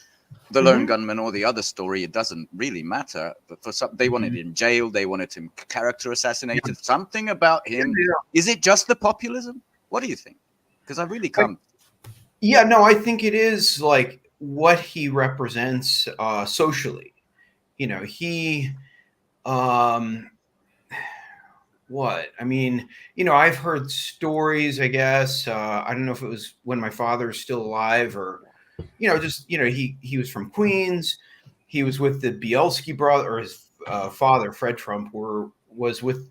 the lone gunman or the other story, it doesn't really matter. But for some, they wanted him in jail. They wanted him character assassinated. Something about him. Is it just the populism? What do you think? Because I really can't. Yeah, no, I think it is like what he represents socially. He, what? I mean, I've heard stories, I guess. I don't know if it was when my father is still alive or, he was from Queens. He was with the Bielski brother, or his father, Fred Trump, was with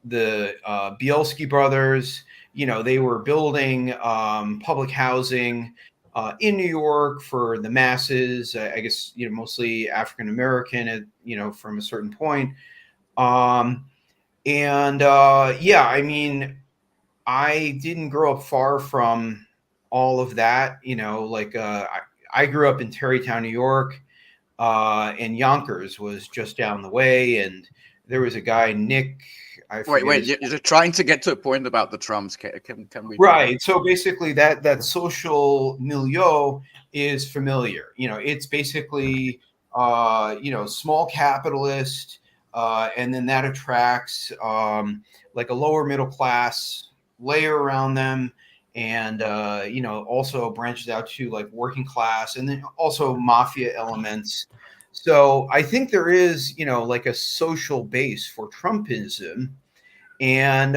the Bielski brothers. They were building public housing in New York for the masses. I guess, mostly African American, from a certain point. Yeah, I mean, I didn't grow up far from all of that. I grew up in Tarrytown, New York, and Yonkers was just down the way. And there was a guy, Nick. Wait, you're trying to get to a point about the Trumps. Can we? Right. So basically that social milieu is familiar. It's basically, small capitalist, and then that attracts like a lower middle class layer around them. And, also branches out to like working class and then also mafia elements. So I think there is, like a social base for Trumpism. And,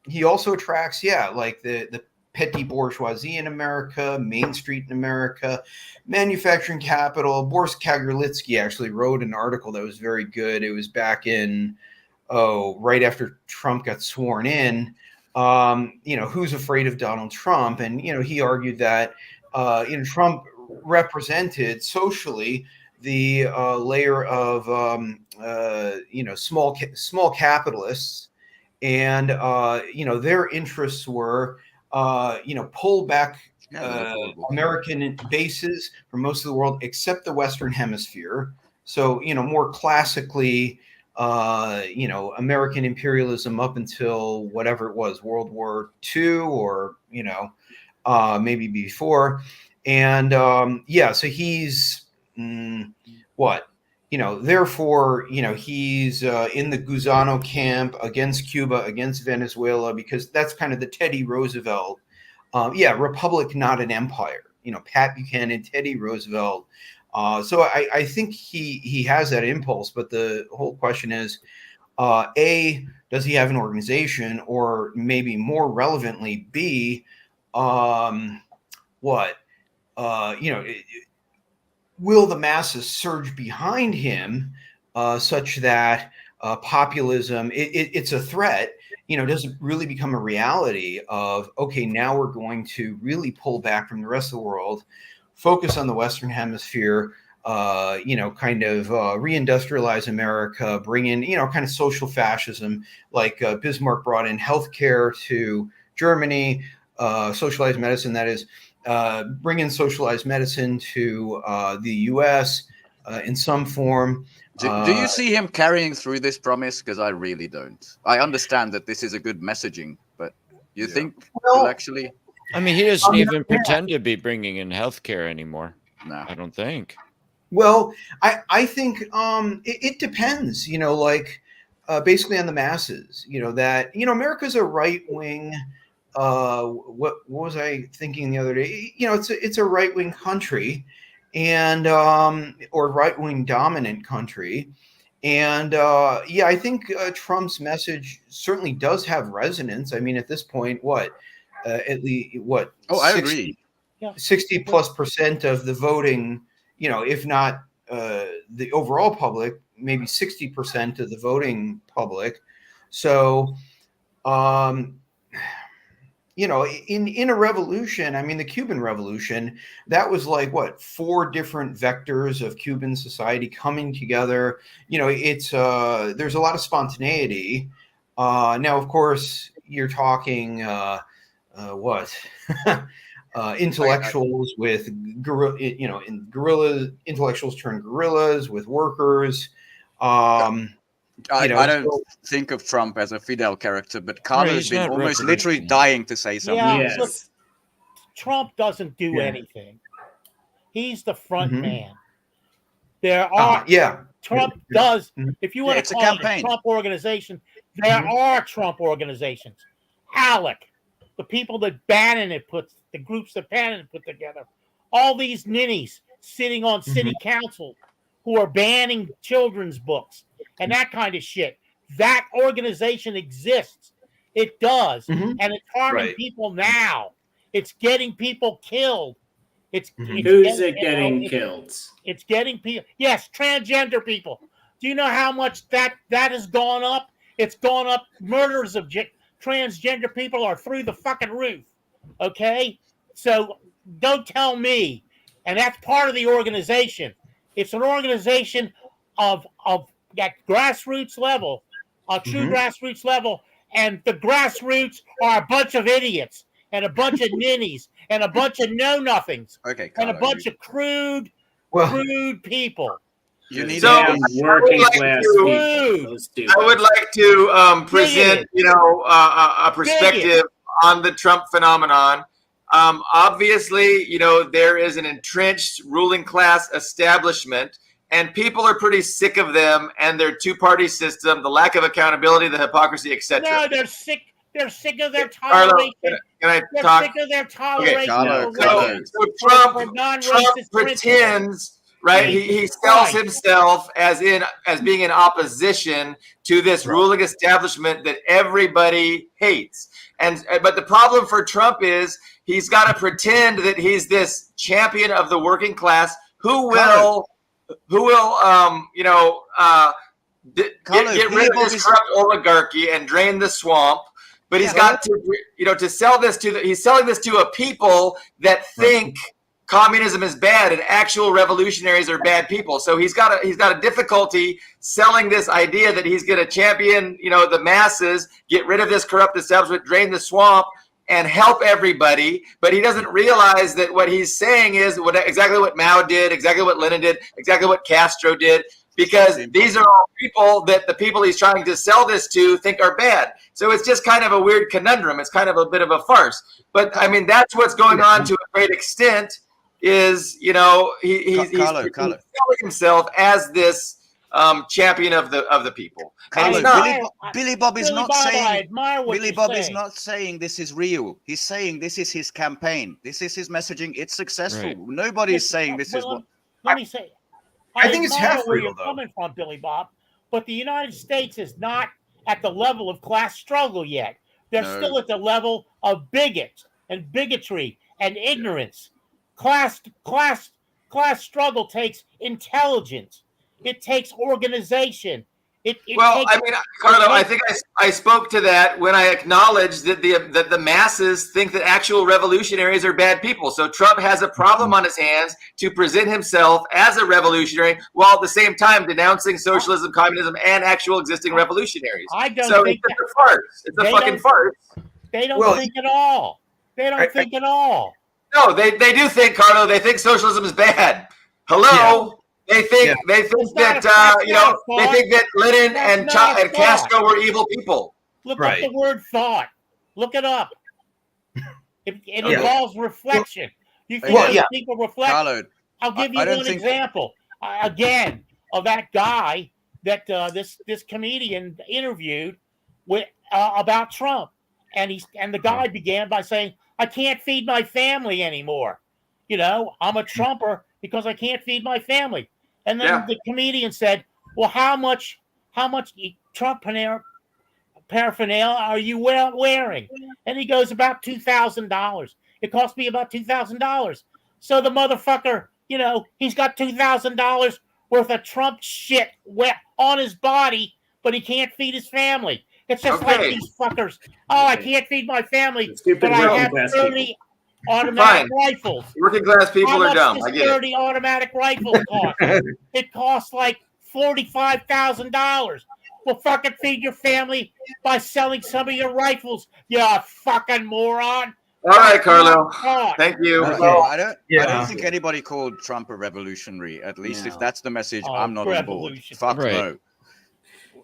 he also attracts, like the petty bourgeoisie in America, Main Street in America, manufacturing capital. Boris Kagarlitsky actually wrote an article that was very good. It was back in, right after Trump got sworn in. Who's afraid of Donald Trump? And, he argued that, Trump represented socially the layer of, small capitalists. And, their interests were, pull back American bases from most of the world except the Western Hemisphere. So, more classically, American imperialism up until whatever it was, World War II, or, maybe before. And, so he's therefore, he's in the Guzano camp against Cuba, against Venezuela, because that's kind of the Teddy Roosevelt, republic, not an empire, Pat Buchanan, Teddy Roosevelt. So I think he has that impulse, but the whole question is, A, does he have an organization, or maybe more relevantly, B, will the masses surge behind him such that populism, it's a threat, does it really become a reality of, okay, now we're going to really pull back from the rest of the world, focus on the Western Hemisphere, reindustrialize America, bring in, kind of social fascism, like Bismarck brought in healthcare to Germany, socialized medicine, that is, bring in socialized medicine to the U.S. In some form. Do you see him carrying through this promise? Because I really don't. I understand that this is a good messaging, but you think he'll actually? I mean, he doesn't even pretend to be bringing in healthcare anymore. No, I don't think. Well, I think it depends, basically on the masses, that, America's a right wing. What was I thinking the other day? It's a right wing country, and or right wing dominant country, and I think Trump's message certainly does have resonance. I mean, at this point, at least I agree. 60+% of the voting, if not the overall public, maybe 60% of the voting public. So, in a revolution, I mean, the Cuban Revolution, that was like 4 different vectors of Cuban society coming together. It's there's a lot of spontaneity. Now, of course, you're talking intellectuals with guerrillas. Intellectuals turn guerrillas with workers. I don't think of Trump as a Fidel character, but Carlo has been almost literally dying to say something. Yeah, Yes. look, Trump doesn't do anything. He's the front man. There are Trump does. If you want to call it a Trump organization, there are Trump organizations. ALEC, the people that Bannon puts, the groups that Bannon put together, all these ninnies sitting on city council who are banning children's books and that kind of shit. That organization exists. It does. And it's harming people now. It's getting people killed. Who's it getting killed? It's getting people. Yes, transgender people. Do you know how much that has gone up? It's gone up. Murders of transgender people are through the fucking roof. Okay? So don't tell me. And that's part of the organization. It's an organization of at grassroots level, a true grassroots level, and the grassroots are a bunch of idiots and a bunch of ninnies and a bunch of know-nothings and a bunch of crude people. You need working class I would like to present, a perspective on the Trump phenomenon. Obviously, there is an entrenched ruling class establishment, and people are pretty sick of them and their two-party system, the lack of accountability, the hypocrisy, etc. No, they're sick. They're sick of their toleration. Can I talk? Sick of their toleration. So Trump pretends right? He sells himself as being in opposition to this ruling establishment that everybody hates. But the problem for Trump is he's got to pretend that he's this champion of the working class who will get rid of this corrupt oligarchy and drain the swamp. But he's got to sell this he's selling this to a people that think communism is bad and actual revolutionaries are bad people. So he's got a difficulty selling this idea that he's going to champion, the masses, get rid of this corrupt establishment, drain the swamp, and help everybody. But he doesn't realize that what he's saying is exactly what Mao did, exactly what Lenin did, exactly what Castro did. Because these are all people that the people he's trying to sell this to think are bad. So it's just kind of a weird conundrum. It's kind of a bit of a farce. But I mean, that's what's going on to a great extent. Is he's selling himself as this champion of the people. And he's not. Billy Bob is not saying. Billy Bob is not saying this is real. He's saying this is his campaign. This is his messaging. It's successful. Right. Nobody is saying this is what. Let me say. I think it's half where real, you're though. coming from, Billy Bob, but the United States is not at the level of class struggle yet. They're still at the level of bigot and bigotry and ignorance. Class struggle takes intelligence. It takes organization. Carlo, I think I spoke to that when I acknowledged that the masses think that actual revolutionaries are bad people. So Trump has a problem on his hands to present himself as a revolutionary while at the same time denouncing socialism, communism, and actual existing revolutionaries. It's a farce. It's a fucking farce. They don't think at all. They don't think at all. No, they do think, Carlo. They think socialism is bad. Hello. Yeah. They think that they think that Lenin and Castro were evil people. Look up the word thought. Look it up. It involves reflection. You think people reflect? Carlo, I'll give you one example again of that guy that this comedian interviewed with about Trump, and the guy began by saying, "I can't feed my family anymore. I'm a Trumper because I can't feed my family." And then the comedian said, "Well, how much Trump paraphernalia are you wearing?" And he goes, "About $2,000. It cost me about $2,000." So the motherfucker, he's got $2,000 worth of Trump shit on his body, but he can't feed his family. It's just like these fuckers. Oh, I can't feed my family, but I have 30 automatic rifles. Working class people are dumb. I get 30 automatic rifles cost. It costs like $45,000. Well, fucking feed your family by selling some of your rifles, you fucking moron. All right, Carlo. Thank you. I don't think anybody called Trump a revolutionary. At least if that's the message, I'm not on board. Fuck no.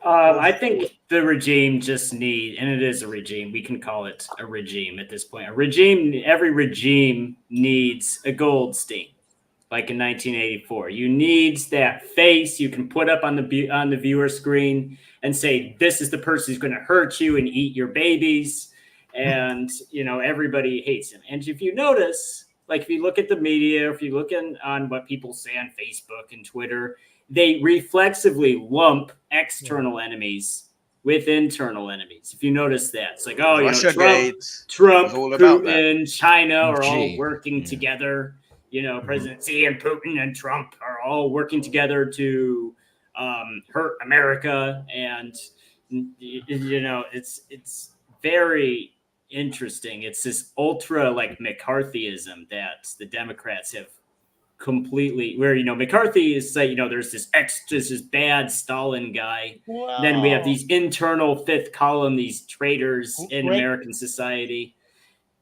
I think the regime just and it is a regime. We can call it a regime at this point. Every regime needs a Goldstein, like in 1984. You need that face you can put up on the viewer screen and say, "This is the person who's going to hurt you and eat your babies," and everybody hates him. And if you notice, like if you look at the media, if you look on what people say on Facebook and Twitter, they reflexively lump external enemies with internal enemies. If you notice that, it's like, Trump, Putin, China are all working together. President Xi and Putin and Trump are all working together to hurt America, and it's very interesting. It's this ultra McCarthyism that the Democrats have completely, where McCarthy is saying there's this bad Stalin guy. Wow. Then we have these internal fifth column, these traitors in American society.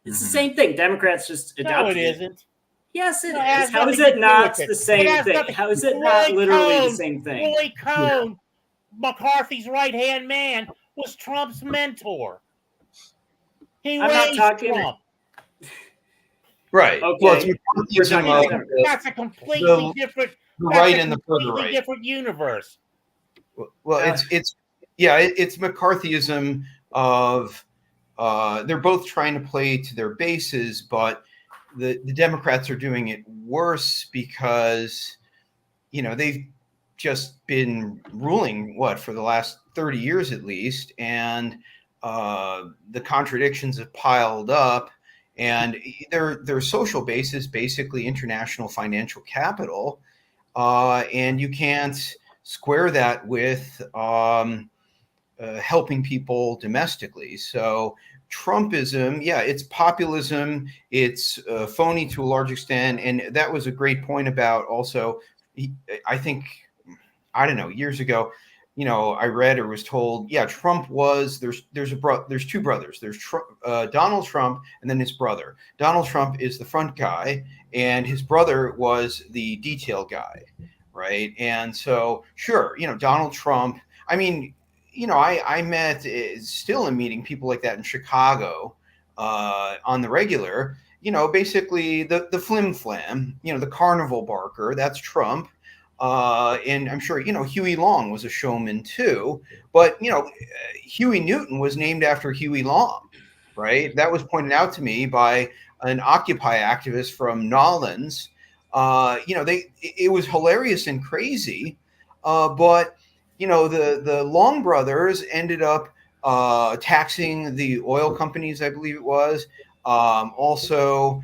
It's the same thing. Democrats just adopted. No, it isn't. Yes, it is. How is it not the same thing? How is it not literally the same thing? Roy Cohn, McCarthy's right-hand man, was Trump's mentor. He raised Trump. Right. Okay. Well, that's a completely different. Different universe. Well, it's McCarthyism of they're both trying to play to their bases, but the Democrats are doing it worse because they've just been ruling for the last 30 years at least, and the contradictions have piled up, and their social base is basically international financial capital, and you can't square that with helping people domestically. So Trumpism, it's populism, it's phony to a large extent, and that was a great point about also. I think, I don't know, years ago, I read or was told, Trump was there's two brothers. There's Donald Trump and then his brother. Donald Trump is the front guy, and his brother was the detail guy, right? And so, sure, Donald Trump. I mean, I met still in meeting people like that in Chicago on the regular. Basically the flim flam, the carnival barker. That's Trump. And I'm sure, Huey Long was a showman too, but, Huey Newton was named after Huey Long, right? That was pointed out to me by an Occupy activist from Nolens. It was hilarious and crazy. But, the Long brothers ended up taxing the oil companies, I believe it was. Also,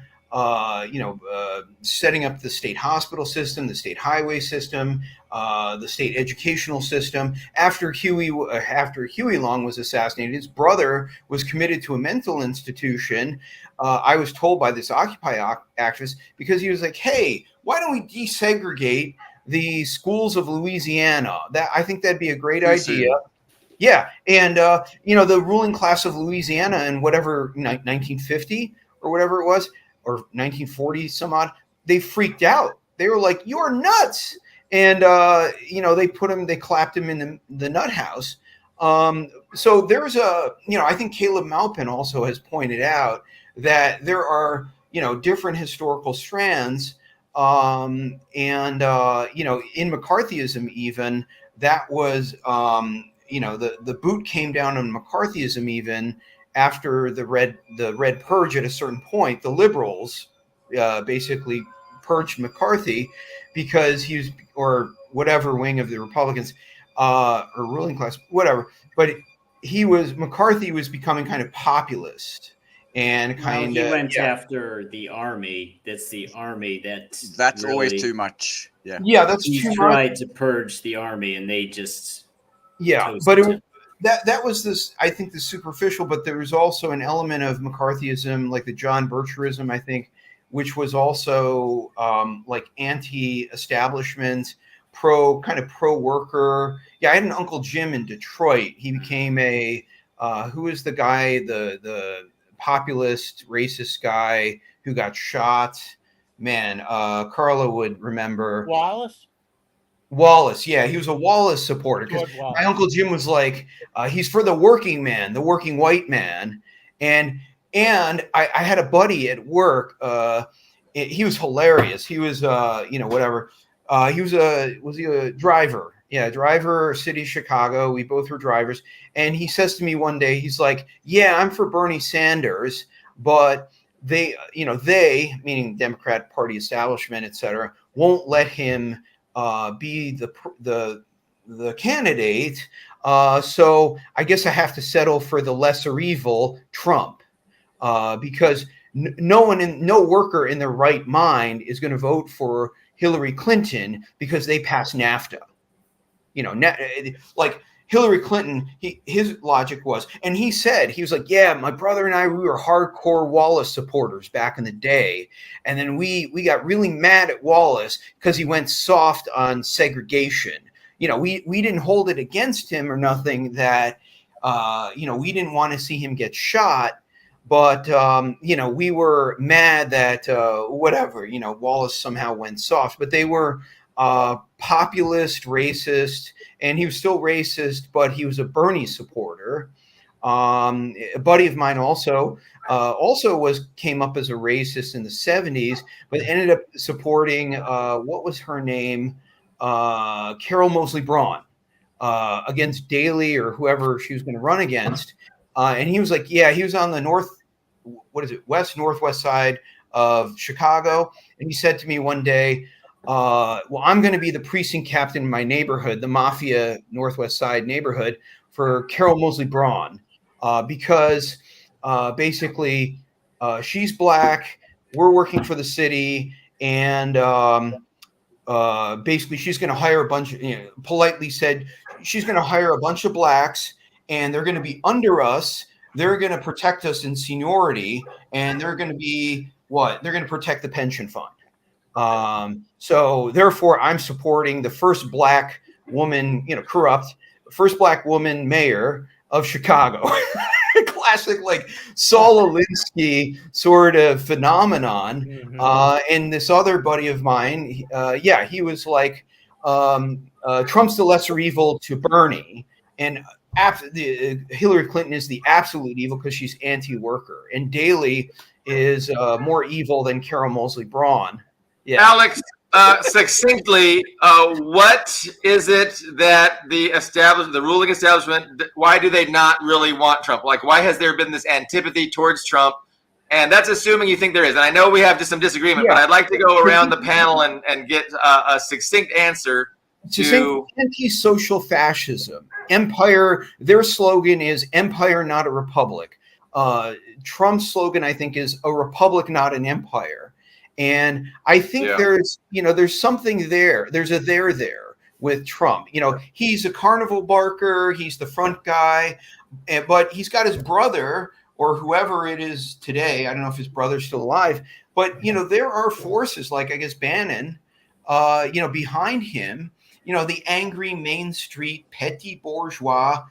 setting up the state hospital system, the state highway system, the state educational system. After Huey Long was assassinated, his brother was committed to a mental institution. I was told by this Occupy activist, because he was like, "Hey, why don't we desegregate the schools of Louisiana? I think that'd be a great idea." Yeah, and the ruling class of Louisiana in whatever 1950 or whatever it was, or 1940 some odd, they freaked out. They were like, "You're nuts!" And they clapped him in the nut house. So there's I think Caleb Maupin also has pointed out that there are different historical strands, and in McCarthyism even, that was the boot came down on McCarthyism even after the red purge. At a certain point, the liberals basically purged McCarthy because he was, or whatever wing of the Republicans or ruling class, whatever. But McCarthy was becoming kind of populist and kind of. He went after the army. That's the army that's really, always too much. Yeah, that's he too much. He tried to purge the army, and they just but it was. That was this, I think, the superficial, but there was also an element of McCarthyism, like the John Bircherism, I think, which was also like anti-establishment, pro-worker. Yeah, I had an Uncle Jim in Detroit. He became who was the guy, the populist, racist guy who got shot? Man, Carla would remember. Wallace, yeah, he was a Wallace supporter, because my Uncle Jim was like, he's for the working man, the working white man, and I had a buddy at work. He was hilarious. He was whatever. He was he a driver? Yeah, driver, city of Chicago. We both were drivers, and he says to me one day, he's like, "Yeah, I'm for Bernie Sanders, but they, meaning Democrat Party establishment, etc., won't let him." Be the candidate, so I guess I have to settle for the lesser evil, Trump, because no worker in their right mind is going to vote for Hillary Clinton because they passed NAFTA. Like Hillary Clinton, his logic was, and he was like, "Yeah, my brother and I, we were hardcore Wallace supporters back in the day, and then we got really mad at Wallace because he went soft on segregation. We didn't hold it against him or nothing that, we didn't want to see him get shot, but we were mad that whatever, Wallace somehow went soft, but they were." Populist, racist, and he was still racist, but he was a Bernie supporter. A buddy of mine also came up as a racist in the 70s, but ended up supporting what was her name, Carol Moseley Braun, against Daley or whoever she was going to run against, and he was like, he was on the northwest side of Chicago, and he said to me one day, well, I'm going to be the precinct captain in my neighborhood, the Mafia Northwest Side neighborhood, for Carol Mosley Braun, because basically she's black. We're working for the city, and basically she's going to hire a bunch of, politely said, she's going to hire a bunch of blacks, and they're going to be under us. They're going to protect us in seniority, and they're going to be what? They're going to protect the pension fund. So therefore, I'm supporting the first black woman, corrupt, first black woman mayor of Chicago. Classic, like Saul Alinsky sort of phenomenon. And this other buddy of mine, he was like, Trump's the lesser evil to Bernie, and Hillary Clinton is the absolute evil because she's anti-worker, and Daley is more evil than Carol Mosley Braun. Yeah. Alex, succinctly, what is it that the ruling establishment, why do they not really want Trump? Like, why has there been this antipathy towards Trump? And that's assuming you think there is. And I know we have just some disagreement, but I'd like to go around the panel and get a succinct answer to anti-social fascism. Empire, their slogan is empire, not a republic. Trump's slogan, I think, is a republic, not an empire. And I think there's something there. There's a there with Trump. He's a carnival barker. He's the front guy, but he's got his brother or whoever it is today. I don't know if his brother's still alive, but there are forces like, I guess, Bannon, behind him. The angry Main Street petty bourgeois,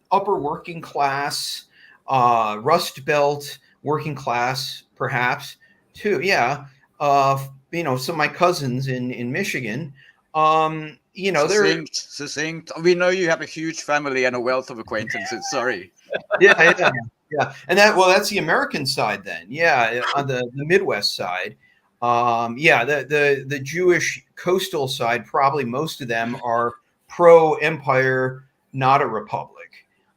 upper working class, Rust Belt working class, perhaps too. Some of my cousins in Michigan, succinct. We know you have a huge family and a wealth of acquaintances. Sorry. Yeah. And that's the American side then. Yeah. On the Midwest side. The Jewish coastal side, probably most of them are pro-empire, not a republic.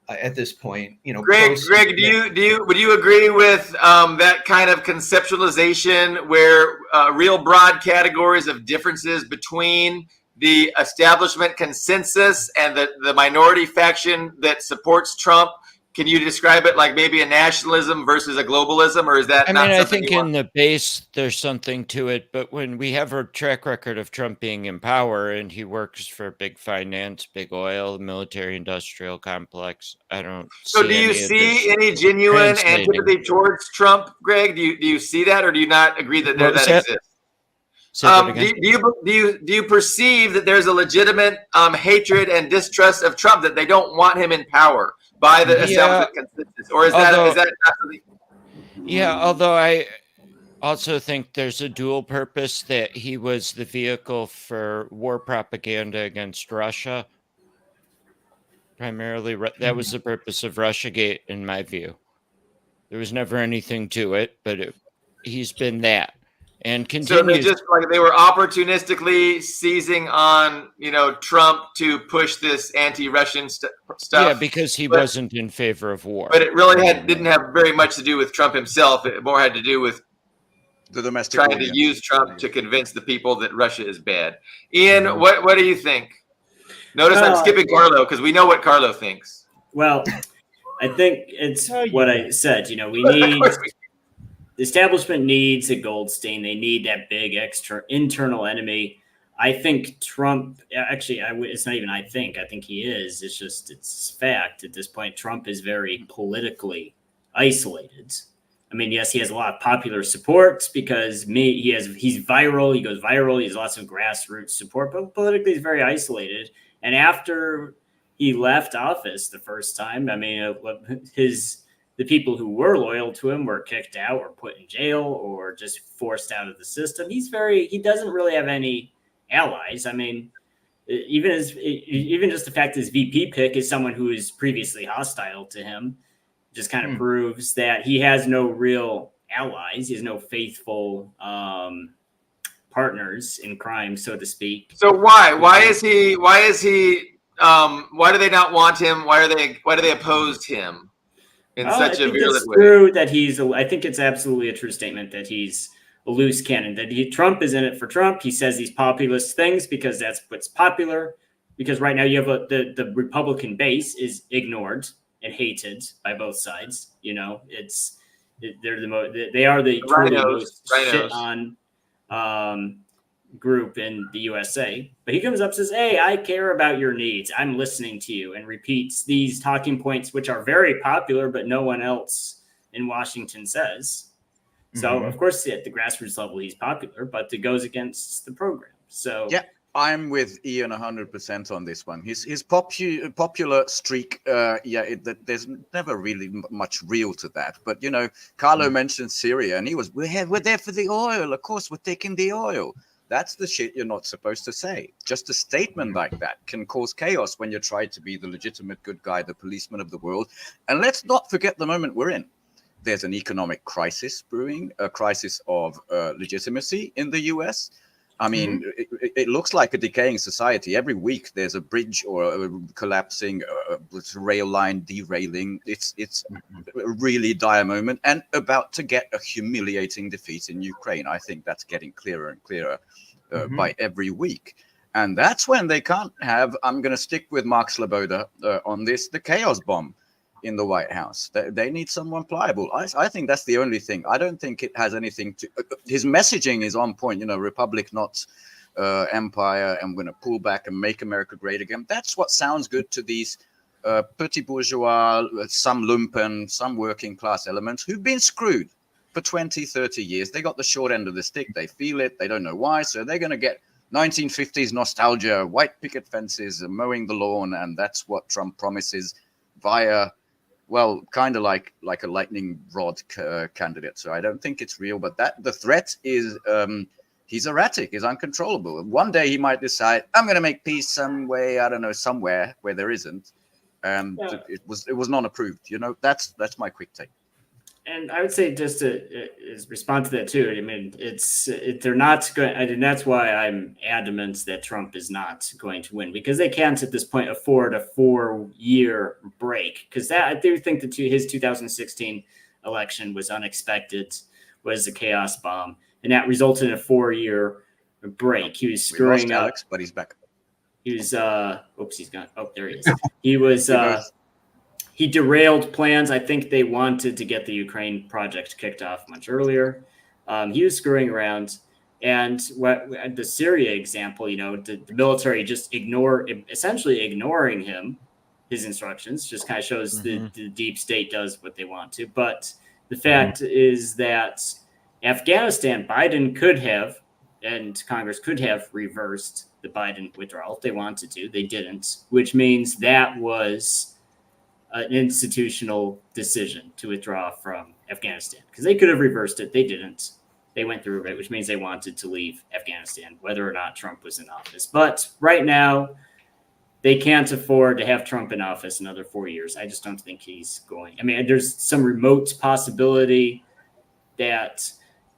At this point, Greg, would you agree with that kind of conceptualization where real broad categories of differences between the establishment consensus and the minority faction that supports Trump? Can you describe it like maybe a nationalism versus a globalism, or is that I think in the base there's something to it, but when we have a track record of Trump being in power and he works for big finance, big oil, military industrial complex, I don't So do you see any genuine antipathy towards Trump, Greg? Do you see that, or do you not agree that that exists? Do you perceive that there's a legitimate hatred and distrust of Trump, that they don't want him in power by the establishment consensus, or is that absolutely? Yeah, although I also think there's a dual purpose, that he was the vehicle for war propaganda against Russia. Primarily, that was the purpose of Russiagate, in my view. There was never anything to it, but he's been that. And continues. So they were opportunistically seizing on Trump to push this anti-Russian stuff. Yeah, because he wasn't in favor of war. But it really didn't have very much to do with Trump himself. It more had to do with the domestic trying to use Trump to convince the people that Russia is bad. Ian, what do you think? Notice I'm skipping Carlo because we know what Carlo thinks. Well, I think it's what I said. We need. The establishment needs a Goldstein. They need that big internal enemy. I think Trump, actually, it's not even I think he is. It's fact at this point. Trump is very politically isolated. I mean, yes, he has a lot of popular support because he's viral. He goes viral. He has lots of grassroots support, but politically he's very isolated. And after he left office the first time, I mean, the people who were loyal to him were kicked out or put in jail or just forced out of the system. He doesn't really have any allies. I mean, even just the fact his VP pick is someone who is previously hostile to him just kind of proves that he has no real allies. He has no faithful partners in crime, so to speak. So why do they not want him? Why do they oppose him? In such a virulent way. True that I think it's absolutely a true statement that he's a loose cannon. That Trump is in it for Trump. He says these populist things because that's what's popular. Because right now you have the Republican base is ignored and hated by both sides. You know, they are the totally most shit on group in the USA. But he comes up and says, "Hey, I care about your needs. I'm listening to you," and repeats these talking points, which are very popular, but no one else in Washington says. So, of course, at the grassroots level, he's popular, but it goes against the program. So, yeah, I'm with Ian 100% on this one. His popular streak, there's never really much real to that. But, you know, Carlo mentioned Syria, and we're there for the oil. Of course, we're taking the oil. That's the shit you're not supposed to say. Just a statement like that can cause chaos when you try to be the legitimate good guy, the policeman of the world. And let's not forget the moment we're in. There's an economic crisis brewing, a crisis of legitimacy in the US. I mean, it looks like a decaying society. Every week there's a bridge or a collapsing rail line derailing. It's a really dire moment and about to get a humiliating defeat in Ukraine. I think that's getting clearer and clearer by every week. And that's when they can't have, I'm going to stick with Mark Sloboda on this, the chaos bomb in the White House. They need someone pliable. I think that's the only thing. I don't think it has anything to... his messaging is on point, you know, republic, not empire. I'm going to pull back and make America great again. That's what sounds good to these petit bourgeois, some lumpen, some working class elements who've been screwed for 20, 30 years. They got the short end of the stick. They feel it. They don't know why. So they're going to get 1950s nostalgia, white picket fences, mowing the lawn. And that's what Trump promises via... well, kind of like a lightning rod candidate. So I don't think it's real, but the threat is he's erratic, he's uncontrollable. One day he might decide, I'm going to make peace some way, I don't know, somewhere where there isn't. And it was not approved. You know, that's my quick take. And I would say just to respond to that too. I mean, they're not going, and that's why I'm adamant that Trump is not going to win, because they can't at this point afford a 4-year break. Because I do think that his 2016 election was unexpected, was a chaos bomb, and that resulted in a 4-year break. He was screwing up. Alex, but he's back. He was oops, he's gone. Oh, there he is. He was. He derailed plans. I think they wanted to get the Ukraine project kicked off much earlier. He was screwing around. And the Syria example, you know, the military just essentially ignoring his instructions, just kind of shows the deep state does what they want to. But the fact is that Afghanistan, Biden could have, and Congress could have reversed the Biden withdrawal if they wanted to. They didn't, which means that was an institutional decision to withdraw from Afghanistan, because they could have reversed it. They didn't. They went through it, which means they wanted to leave Afghanistan, whether or not Trump was in office. But right now, they can't afford to have Trump in office another 4 years. I just don't think he's going. I mean, there's some remote possibility that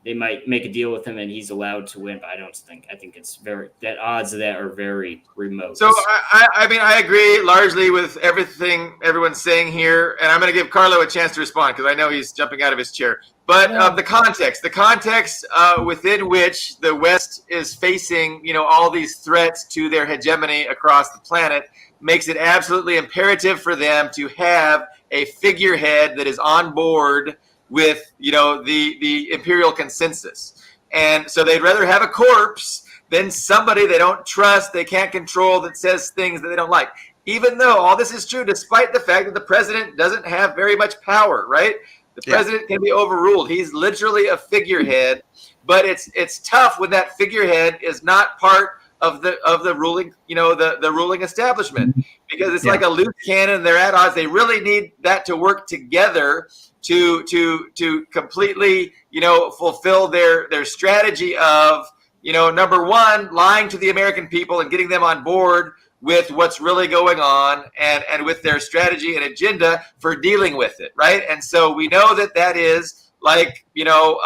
they might make a deal with him and he's allowed to win, but I think it's that odds of that are very remote. So I mean, I agree largely with everything everyone's saying here, and I'm going to give Carlo a chance to respond because I know he's jumping out of his chair. But the context within which the West is facing, you know, all these threats to their hegemony across the planet makes it absolutely imperative for them to have a figurehead that is on board with, you know, the imperial consensus. And so they'd rather have a corpse than somebody they don't trust, they can't control, that says things that they don't like. Even though all this is true, despite the fact that the president doesn't have very much power, right? The president can be overruled. He's literally a figurehead, but it's tough when that figurehead is not part of the ruling, you know, the ruling establishment, because it's like a loose cannon. They're at odds. They really need that to work together to completely, you know, fulfill their strategy of, you know, number one, lying to the American people and getting them on board with what's really going on and with their strategy and agenda for dealing with it, right? And so we know that is like, you know,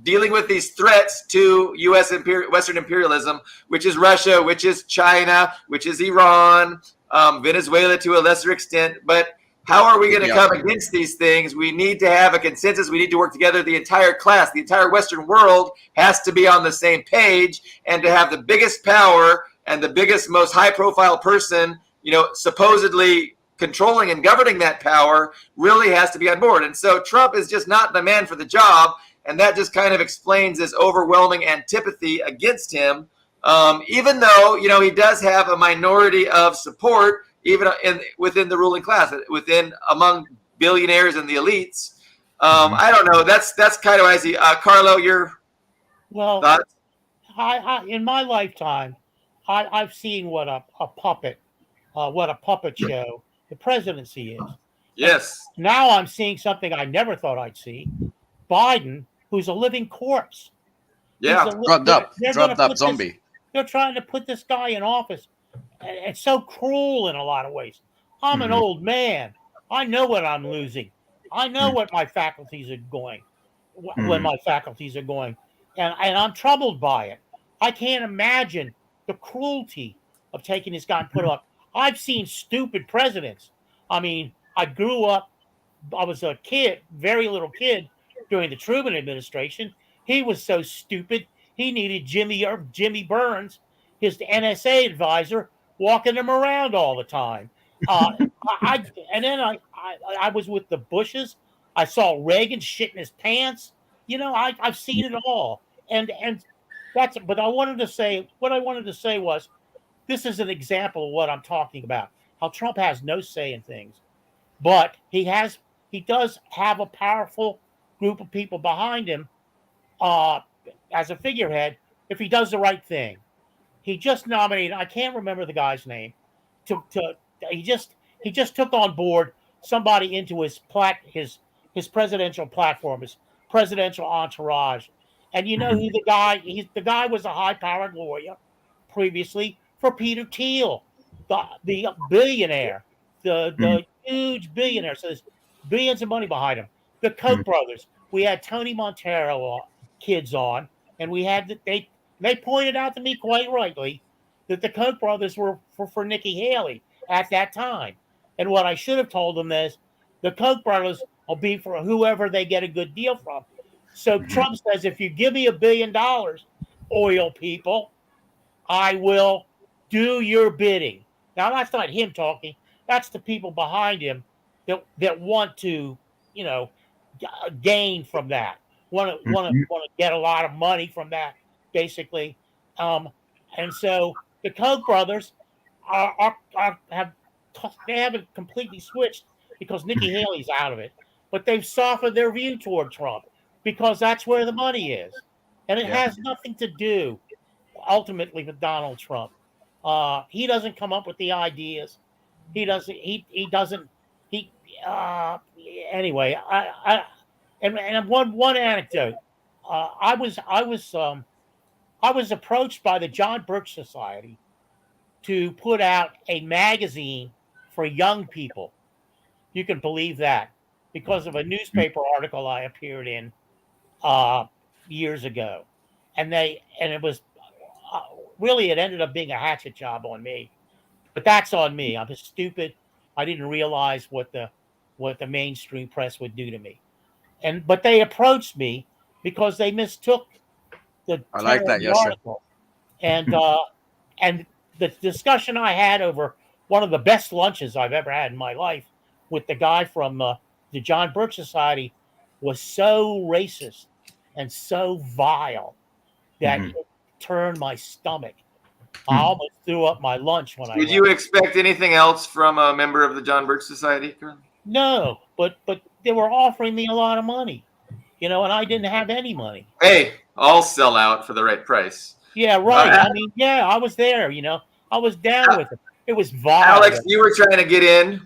dealing with these threats to U.S. Western imperialism, which is Russia, which is China, which is Iran, Venezuela to a lesser extent. But how are we going to Yeah. come against these things? We need to have a consensus. We need to work together. The entire class, the entire Western world has to be on the same page, and to have the biggest power and the biggest, most high-profile person, supposedly controlling and governing that power really has to be on board. And so Trump is just not the man for the job, and that just kind of explains his overwhelming antipathy against him. Even though, he does have a minority of support, even within the ruling class, among billionaires and the elites. I don't know. That's kind of what I see. Carlo, your thoughts? I in my lifetime, I've seen what a puppet show the presidency is. Yes. And now I'm seeing something I never thought I'd see. Biden, who's a living corpse. Yeah. Drugged up zombie. They're trying to put this guy in office. It's so cruel in a lot of ways. I'm an old man. I know what I'm losing. I know what my faculties are going, when my faculties are going, and I'm troubled by it. I can't imagine the cruelty of taking this guy and put up. I've seen stupid presidents. I mean, I grew up. I was a kid, very little kid, during the Truman administration. He was so stupid. He needed Jimmy Burns, his NSA advisor, walking him around all the time. I was with the Bushes. I saw Reagan shitting his pants. I've seen it all, and that's. But what I wanted to say was, this is an example of what I'm talking about. How Trump has no say in things, but he does have a powerful group of people behind him, as a figurehead, if he does the right thing. He just nominated, I can't remember the guy's name, he just took on board somebody into his presidential platform, his presidential entourage. And you know who the guy was a high-powered lawyer previously for Peter Thiel, the billionaire, the huge billionaire. So there's billions of money behind him. The Koch brothers. We had Tony Montero kids on, and they pointed out to me quite rightly that the Koch brothers were for Nikki Haley at that time. And what I should have told them is the Koch brothers will be for whoever they get a good deal from. So Trump says, if you give me $1 billion, oil people, I will do your bidding. Now, that's not him talking. That's the people behind him that want to, gain from that. Want to get a lot of money from that, basically. And so the Koch brothers haven't completely switched because Nikki Haley's out of it, but they've softened their view toward Trump because that's where the money is, and it has nothing to do ultimately with Donald Trump. He doesn't come up with the ideas. He doesn't. He doesn't. He. Anyway, and one anecdote. I was approached by the John Birch Society to put out a magazine for young people. You can believe that, because of a newspaper article I appeared in years ago, and it was really, it ended up being a hatchet job on me. But that's on me. I'm just stupid. I didn't realize what the mainstream press would do to me. But they approached me because they mistook the I like that, the Yasser. article. And the discussion I had over one of the best lunches I've ever had in my life with the guy from the John Birch Society was so racist and so vile that it turned my stomach. I almost threw up my lunch when I Did you expect anything else from a member of the John Birch Society? No, but they were offering me a lot of money, and I didn't have any money. Hey, I'll sell out for the right price. Yeah, right. I mean, yeah, I was there, I was down with it. It was vile. Alex, you were trying to get in?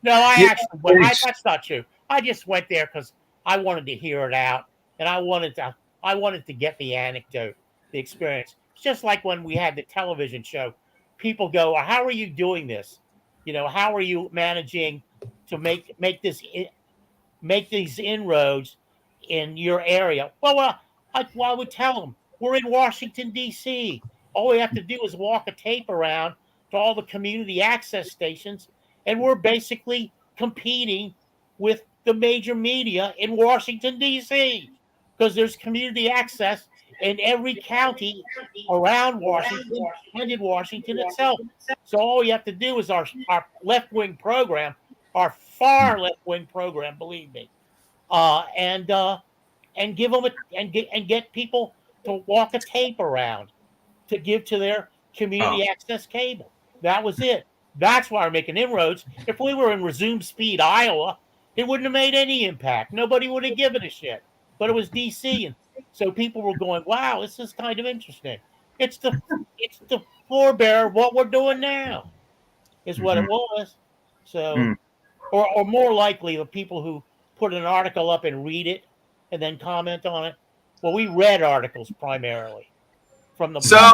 No, actually went. That's not true. I just went there because I wanted to hear it out, and I wanted to get the anecdote, the experience. It's just like when we had the television show. People go, "How are you doing this? How are you managing to make these inroads in your area?" Well, I would tell them, we're in Washington, D.C. All we have to do is walk a tape around to all the community access stations, and we're basically competing with the major media in Washington, D.C., because there's community access in every county around Washington and in Washington itself. So all you have to do is our left-wing program, our far left-wing program, believe me, and give them and get people to walk a tape around to give to their community access cable. That was it. That's why we're making inroads. If we were in resume speed Iowa, it wouldn't have made any impact. Nobody would have given a shit. But it was DC, and so people were going, "Wow, this is kind of interesting." It's the forebear of what we're doing now, is what it was. So, or more likely, the people who put an article up and read it and then comment on it. Well, we read articles primarily from the So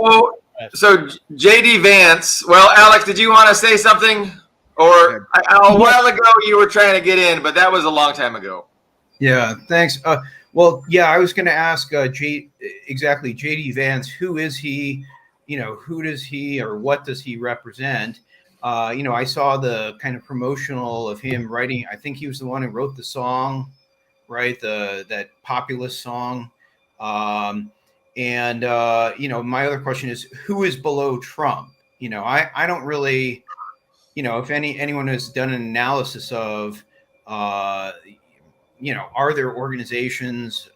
JD Vance. Well, Alex, did you want to say something? Or a while ago you were trying to get in, but that was a long time ago. Yeah, thanks. Well, yeah, I was going to ask exactly JD Vance. Who is he? Who does he or what does he represent? I saw the kind of promotional of him writing. I think he was the one who wrote the song, right? That populist song. And my other question is, who is below Trump? I don't really, if anyone has done an analysis of, are there organizations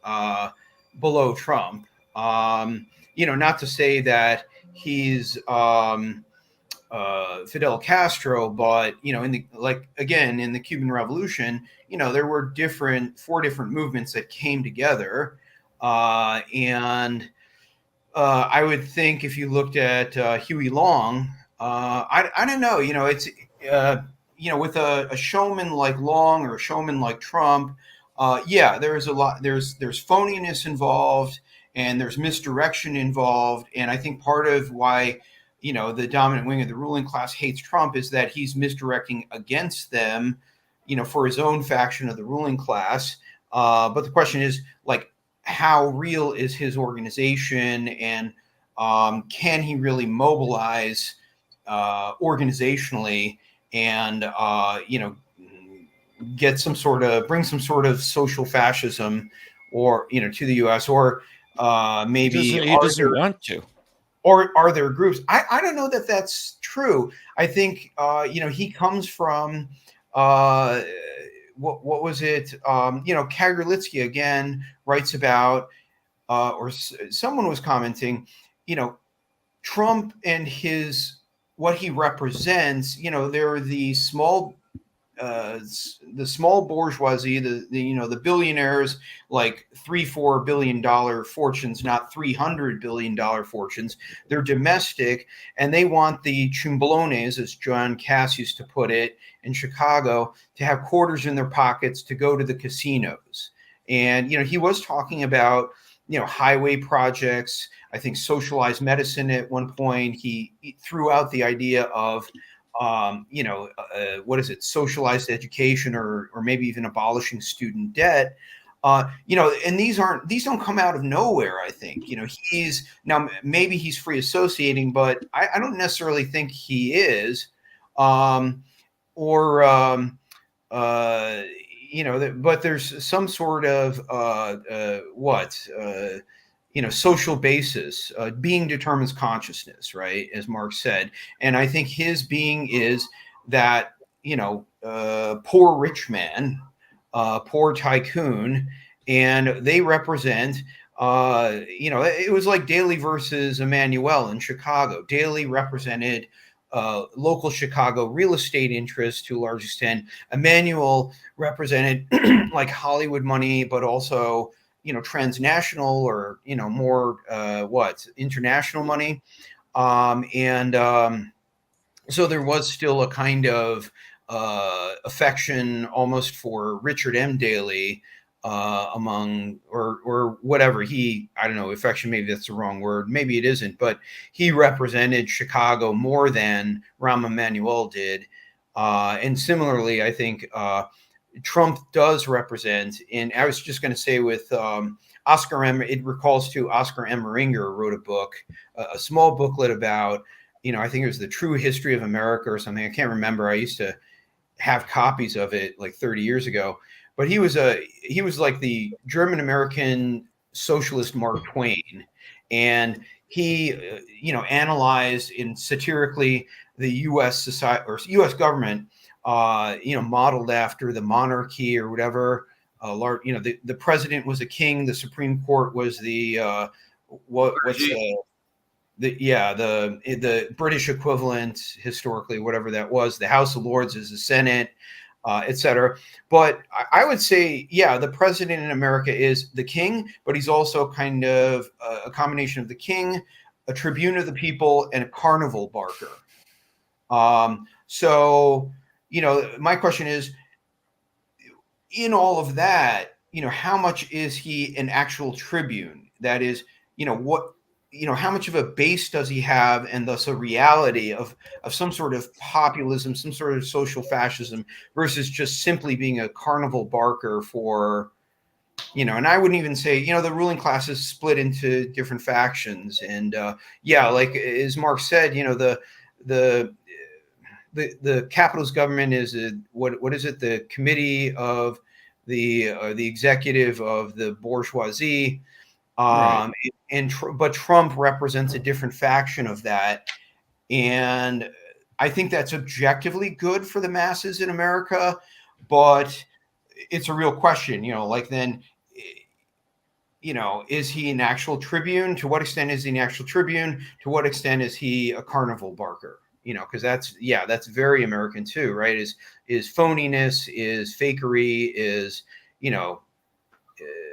below Trump? Not to say that he's Fidel Castro, but in the Cuban Revolution, there were 4 different movements that came together, and I would think if you looked at Huey Long, I don't know, it's with a showman like Long or a showman like Trump, there's a lot, there's phoniness involved and there's misdirection involved, and I think part of why the dominant wing of the ruling class hates Trump is that he's misdirecting against them, for his own faction of the ruling class. But the question is, how real is his organization, and can he really mobilize organizationally and bring some sort of social fascism, or to the U.S., or maybe he doesn't want to. Or are there groups? I don't know that that's true. I think he comes from what was it? Kagerlitsky again writes about, or someone was commenting, Trump and what he represents. There are the small bourgeoisie, the billionaires, like $3-4 billion fortunes, not $300 billion fortunes. They're domestic, and they want the chumbalones, as John Cass used to put it in Chicago, to have quarters in their pockets to go to the casinos. And he was talking about highway projects. I think socialized medicine at one point. He threw out the idea of what is it? Socialized education, or maybe even abolishing student debt. And these don't come out of nowhere. I think, maybe he's free associating, but I don't necessarily think he is. But there's some sort of social basis. Being determines consciousness, right? As Marx said. And I think his being is that, poor rich man, poor tycoon, and they represent, it was like Daley versus Emanuel in Chicago. Daley represented local Chicago real estate interests to a large extent. Emanuel represented like Hollywood money, but also transnational, or more international money, so there was still a kind of affection almost for Richard M. Daley among, or whatever, I don't know, affection, maybe that's the wrong word, maybe it isn't, but he represented Chicago more than Rahm Emanuel did, and similarly, I think Trump does represent, and I was just going to say with Oscar M., it recalls to Oscar Emmeringer wrote a book, a small booklet about, I think it was the true history of America or something. I can't remember. I used to have copies of it like 30 years ago. But he was like the German American socialist Mark Twain, and he analyzed in satirically the U.S. society or U.S. government, modeled after the monarchy or whatever. The president was a king, the Supreme Court was the the British equivalent historically, whatever that was. The House of Lords is the Senate, etc. But I would say, the president in America is the king, but he's also kind of a combination of the king, a tribune of the people, and a carnival barker. So, my question is, in all of that, how much is he an actual tribune? That is, how much of a base does he have, and thus a reality of some sort of populism, some sort of social fascism, versus just simply being a carnival barker for, and I wouldn't even say, the ruling class is split into different factions. And like as Mark said, the capitalist government is what is it? The committee of the executive of the bourgeoisie. Right. But Trump represents a different faction of that, and I think that's objectively good for the masses in America. But it's a real question, then, is he an actual tribune? To what extent is he an actual tribune? To what extent is he a carnival barker? Because that's very American too, right? Is phoniness, is fakery, is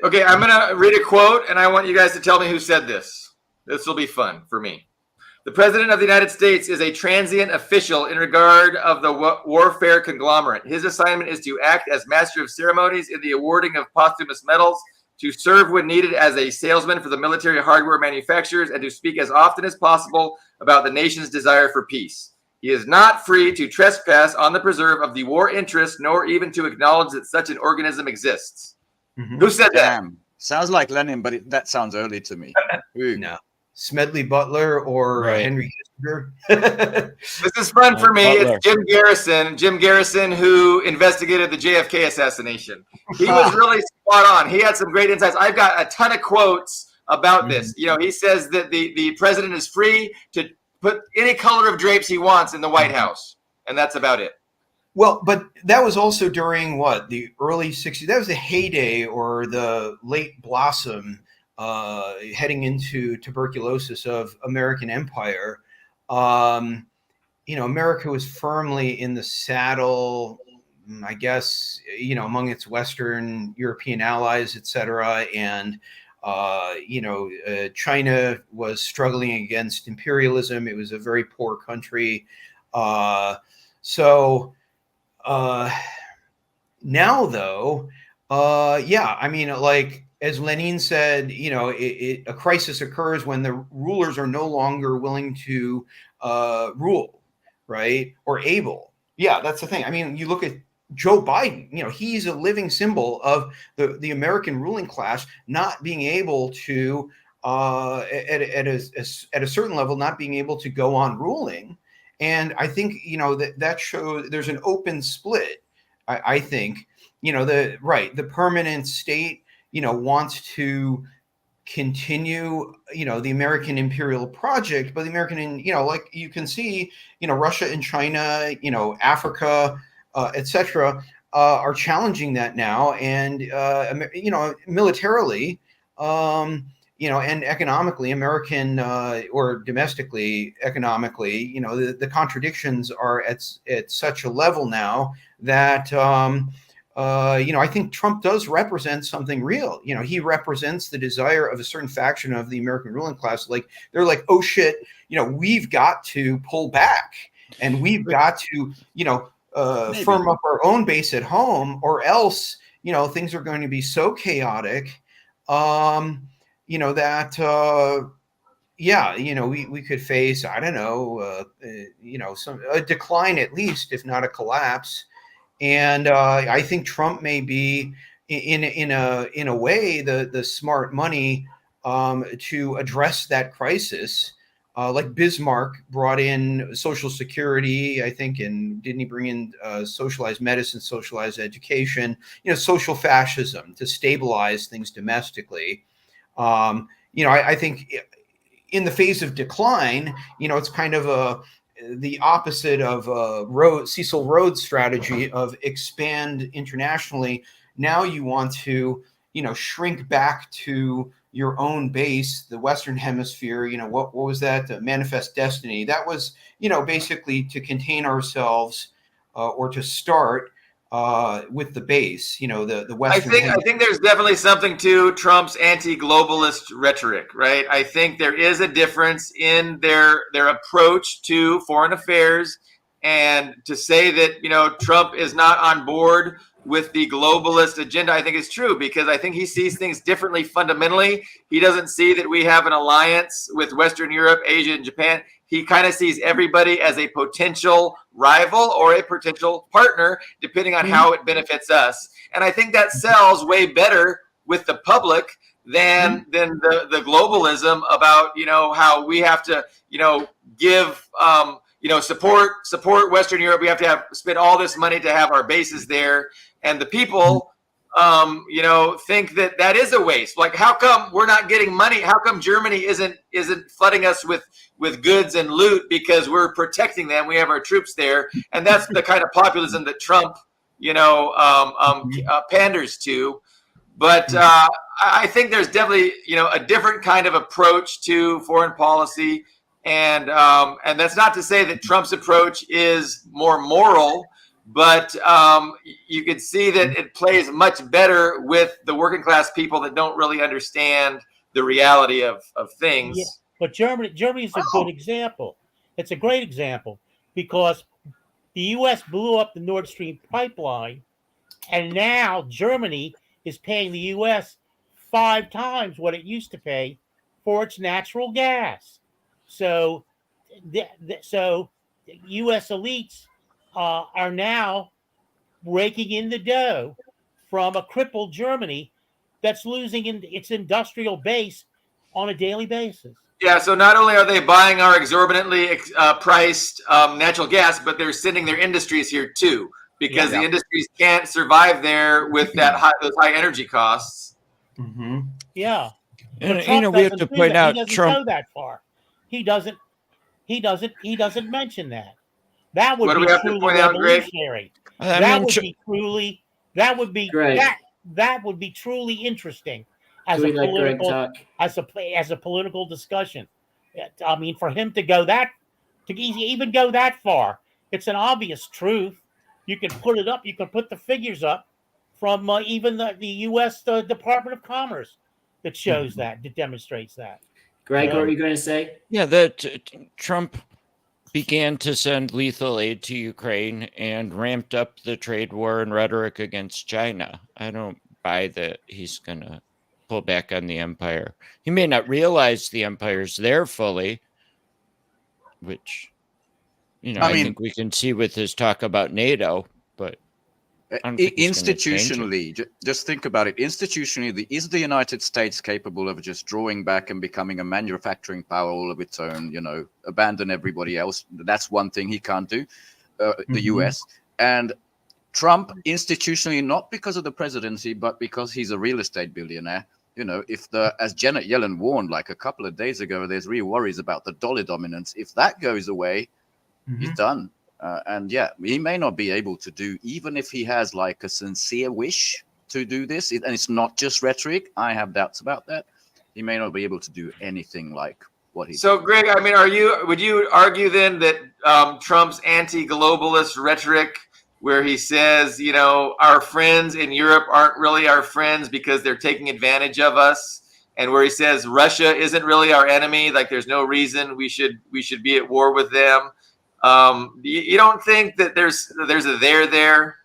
Okay, I'm going to read a quote, and I want you guys to tell me who said this. This will be fun for me. The President of the United States is a transient official in regard of the warfare conglomerate. His assignment is to act as master of ceremonies in the awarding of posthumous medals, to serve when needed as a salesman for the military hardware manufacturers, and to speak as often as possible about the nation's desire for peace. He is not free to trespass on the preserve of the war interest, nor even to acknowledge that such an organism exists. Mm-hmm. Who said that? Damn. Sounds like Lenin, but that sounds early to me. No. Smedley Butler or Right. Henry Kissinger. This is fun for me. Butler. It's Jim Garrison. Jim Garrison, who investigated the JFK assassination. He was really spot on. He had some great insights. I've got a ton of quotes about this. He says that the president is free to put any color of drapes he wants in the White House, and that's about it. Well, but that was also during the early 60s. That was the heyday or the late blossom heading into tuberculosis of American empire. America was firmly in the saddle, I guess, among its Western European allies, et cetera. And, China was struggling against imperialism. It was a very poor country. Now, though, as Lenin said, a crisis occurs when the rulers are no longer willing to rule, right? Or able. Yeah, that's the thing. I mean, you look at Joe Biden, he's a living symbol of the American ruling class not being able to, at a certain level, not being able to go on ruling. And I think, that shows there's an open split. I think, the permanent state, wants to continue, the American imperial project, but the American, like you can see, Russia and China, Africa, etc., are challenging that now. And, militarily, and economically, American or domestically, economically, the contradictions are at such a level now that, I think Trump does represent something real. He represents the desire of a certain faction of the American ruling class. Like, they're like, oh shit, we've got to pull back, and we've got to, firm up our own base at home, or else, things are going to be so chaotic. That we could face, I don't know, a decline at least, if not a collapse. And I think Trump may be in a way the smart money to address that crisis. like Bismarck brought in Social Security, I think, and didn't he bring in socialized medicine, socialized education, social fascism to stabilize things domestically. I think in the phase of decline, it's kind of the opposite of Cecil Rhodes' strategy of expand internationally. Now you want to, shrink back to your own base, the Western Hemisphere. What was that? Manifest Destiny. That was, basically to contain ourselves or to start with the base. The Western. I think there's definitely something to Trump's anti-globalist rhetoric, right? I think there is a difference in their approach to foreign affairs, and to say that Trump is not on board with the globalist agenda, I think is true, because I think he sees things differently fundamentally. He doesn't see that we have an alliance with Western Europe, Asia, and Japan. He kind of sees everybody as a potential rival or a potential partner, depending on how it benefits us. And I think that sells way better with the public than the globalism about how we have to give support Western Europe. We have to spend all this money to have our bases there, and the people think that is a waste. Like, how come we're not getting money? How come Germany isn't flooding us with goods and loot because we're protecting them? We have our troops there, and that's the kind of populism that Trump panders to. But I think there's definitely a different kind of approach to foreign policy, and that's not to say that Trump's approach is more moral, but you could see that it plays much better with the working class people that don't really understand the reality of things. Yeah, but Germany is a good example. It's a great example because the U.S. blew up the Nord Stream pipeline, and now Germany is paying the U.S. 5 times what it used to pay for its natural gas. So U.S. elites are now raking in the dough from a crippled Germany that's losing its industrial base on a daily basis. Yeah, so not only are they buying our exorbitantly priced natural gas, but they're sending their industries here too, because the industries can't survive there with those high energy costs. Mm-hmm. Yeah, and we have to point out he doesn't Trump go that far. He doesn't mention that. That would What do be we have to truly point out, Greg? revolutionary. I That mean, would be truly. That would be Greg. that would be truly interesting as Do a we let Greg political talk? as a political discussion. I mean, for him to even go that far, it's an obvious truth. You can put it up. You can put the figures up from even the U.S. Department of Commerce that shows that demonstrates that. Greg, what were you going to say? Yeah, that Trump began to send lethal aid to Ukraine and ramped up the trade war and rhetoric against China. I don't buy that he's going to pull back on the empire. He may not realize the empire's there fully, which, I think we can see with his talk about NATO, but institutionally, just think about it. Institutionally, is the United States capable of just drawing back and becoming a manufacturing power all of its own, abandon everybody else? That's one thing he can't do, the US. And Trump, institutionally, not because of the presidency, but because he's a real estate billionaire. If as Janet Yellen warned like a couple of days ago, there's real worries about the dollar dominance. If that goes away, he's done. And he may not be able to do, even if he has like a sincere wish to do this, and it's not just rhetoric. I have doubts about that. He may not be able to do anything like what he. So, Greg, I mean, would you argue then that Trump's anti-globalist rhetoric, where he says, our friends in Europe aren't really our friends because they're taking advantage of us, and where he says Russia isn't really our enemy, like there's no reason we should be at war with them. You don't think that there's a there?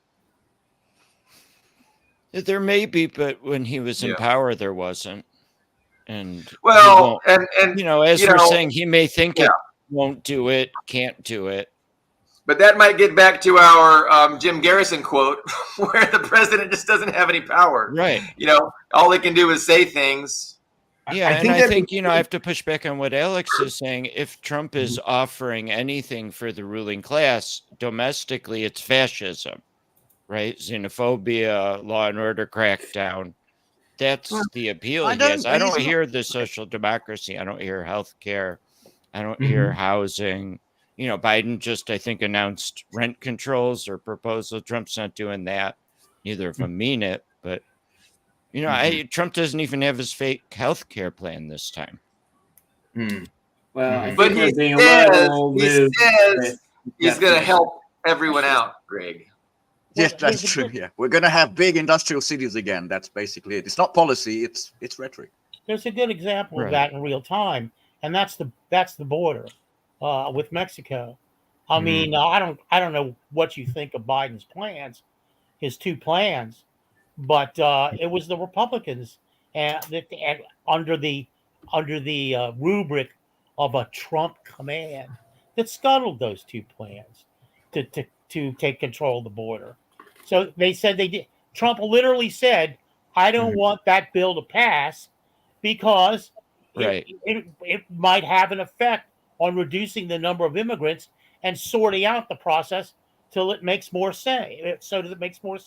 There may be, but when he was in power, there wasn't. And well, and as we're saying, he may think it won't do it, can't do it. But that might get back to our Jim Garrison quote, where the president just doesn't have any power. Right. All they can do is say things. Yeah, I and think I that think, I have to push back on what Alex is saying. If Trump is offering anything for the ruling class domestically, it's fascism, right? Xenophobia, law and order crackdown. Well, That's the appeal I he has. don't. I He's don't not. hear the social democracy. I don't hear healthcare. I don't hear Mhm. housing. Biden just, I think, announced rent controls or proposal. Trump's not doing that. Neither of them mean it, but Trump doesn't even have his fake healthcare plan this time. Mm. Well, I Mhm. But think we're being a little he loose says with he's going to definition. help everyone out, Greg. Yes, Well, that's there's a true. good- Yeah, we're gonna have big industrial cities again. That's basically it. It's not policy. It's rhetoric. There's a good example of Right. that in real time, and that's the border with Mexico. I mean, I don't know what you think of Biden's plans, his two plans, but it was the Republicans and under the rubric of a Trump command that scuttled those two plans to take control of the border. So they said they did. Trump literally said, "I don't Mhm. want that bill to pass because Right. it might have an effect on reducing the number of immigrants and sorting out the process till it makes more sense. So that it makes more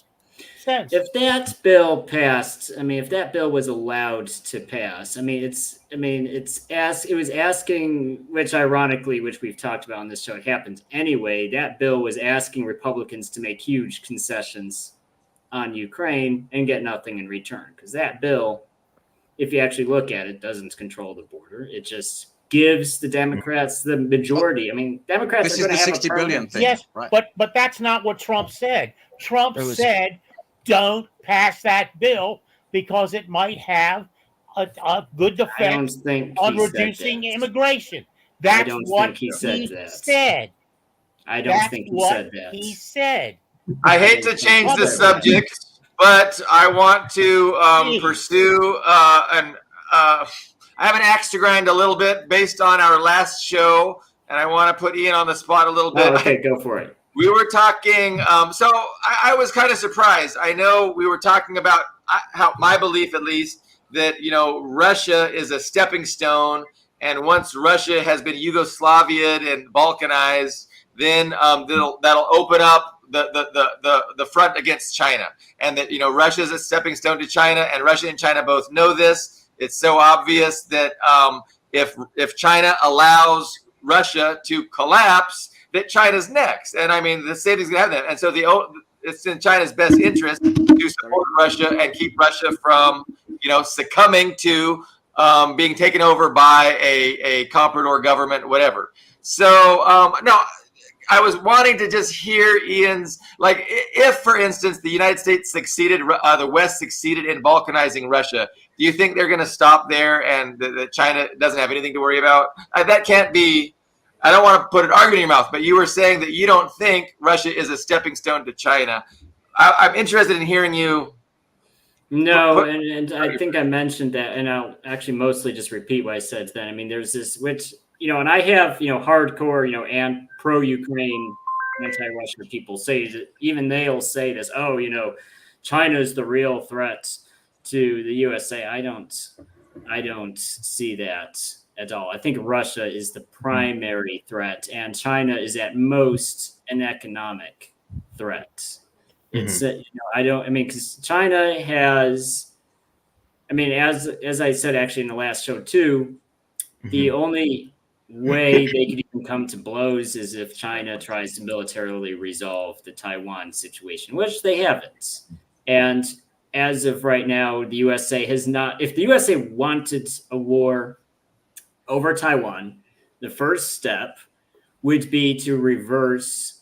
sense." If that bill passed, I mean, if that bill was allowed to pass, it was asking, which ironically, which we've talked about on this show, it happens anyway. That bill was asking Republicans to make huge concessions on Ukraine and get nothing in return. Because that bill, if you actually look at it, doesn't control the border. It just gives the Democrats the majority. I mean, Democrats This are is going the to have a 60 billion permanent. thing, Yes, right? but that's not what Trump said. Trump It was said, "Don't pass that bill because it might have a good I don't effect think on he said reducing that. immigration." I That's don't what think he said he that. said. I don't That's think he what said that. he said. I I hate don't to think change he the said that. subject, but I want to Please. pursue I have an axe to grind a little bit based on our last show, and I want to put Ian on the spot a little bit. Oh, okay, go for it. We were talking, so I was kind of surprised. I know we were talking about how my belief, at least, that Russia is a stepping stone, and once Russia has been Yugoslaviaed and Balkanized, then that'll open up the front against China, and that Russia is a stepping stone to China, and Russia and China both know this. It's so obvious that if China allows Russia to collapse, that China's next. And I mean, the same thing's going to happen. And so it's in China's best interest to support Russia and keep Russia from, succumbing to being taken over by a comprador government, whatever. So, no, I was wanting to just hear Ian's, like, if, for instance, the United States succeeded, the West succeeded in balkanizing Russia, do you think they're going to stop there and that China doesn't have anything to worry about? That can't be. I don't want to put an argument in your mouth, but you were saying that you don't think Russia is a stepping stone to China. I'm interested in hearing you. No, and I think I mentioned that, and I'll actually mostly just repeat what I said then. I mean, there's this, which, and I have, hardcore, and pro-Ukraine, anti-Russia people say that even they'll say this, oh, China's the real threat to the USA. I don't see that at all. I think Russia is the primary threat, and China is at most an economic threat. It's because China has, as I said actually in the last show too, the only way they could even come to blows is if China tries to militarily resolve the Taiwan situation, which they haven't. And as of right now, the USA has not. If the USA wanted a war over Taiwan, the first step would be to reverse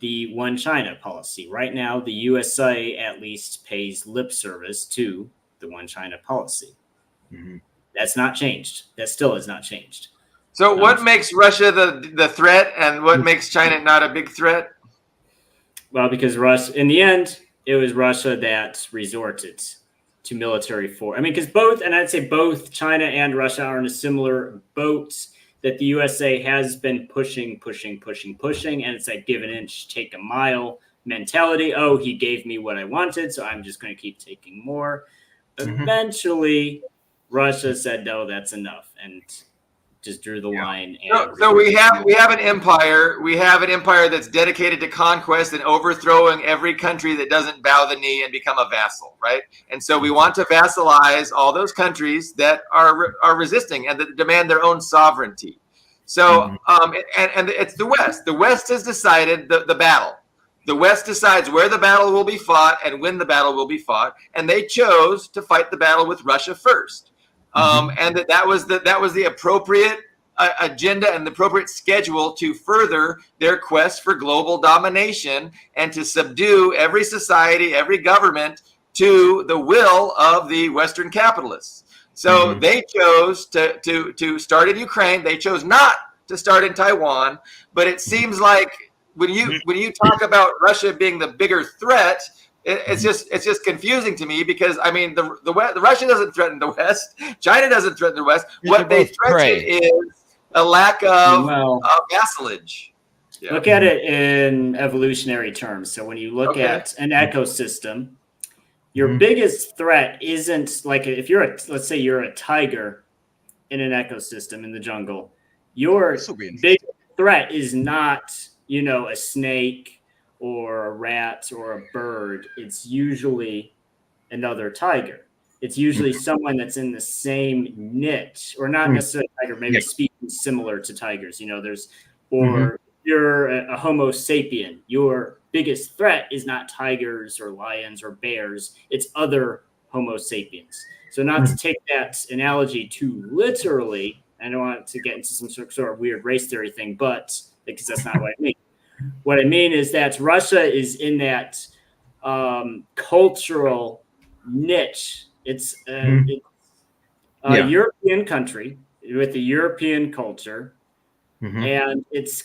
the one China policy. Right now, the USA at least pays lip service to the one China policy. Mhm. That's not changed. That still has not changed. So what makes Russia the threat, and what makes China not a big threat? Well, because Russia, in the end, it was Russia that resorted to military force. Because both, and I'd say both China and Russia are in a similar boat, that the USA has been pushing, and it's like give an inch, take a mile mentality. Oh, he gave me what I wanted, so I'm just going to keep taking more. Mhm. Eventually, Russia said, no, that's enough, and just drew the line. And So we have an empire. We have an empire that's dedicated to conquest and overthrowing every country that doesn't bow the knee and become a vassal, right? And so we want to vassalize all those countries that are resisting and that demand their own sovereignty. So and it's the West. The West has decided the battle. The West decides where the battle will be fought and when the battle will be fought, and they chose to fight the battle with Russia first. And that was the appropriate agenda and the appropriate schedule to further their quest for global domination and to subdue every society, every government to the will of the Western capitalists. So they chose to start in Ukraine. They chose not to start in Taiwan. But it seems like when you talk about Russia being the bigger threat, it's just confusing to me because I mean the Russia doesn't threaten the West, China doesn't threaten the West. What they threaten is a lack of vassalage. Yeah. Look at it in evolutionary terms. So when you look at an ecosystem, your biggest threat isn't like if you're let's say you're a tiger in an ecosystem in the jungle, your biggest threat is not a snake or a rat or a bird. It's usually another tiger. It's usually someone that's in the same niche, or not necessarily a tiger, maybe species similar to tigers. Or you're a Homo sapien. Your biggest threat is not tigers or lions or bears. It's other Homo sapiens. So not to take that analogy too literally, I don't want to get into some sort of weird race theory thing, but because that's not what I mean. What I mean is that Russia is in that cultural niche. It's a European country with a European culture, and it's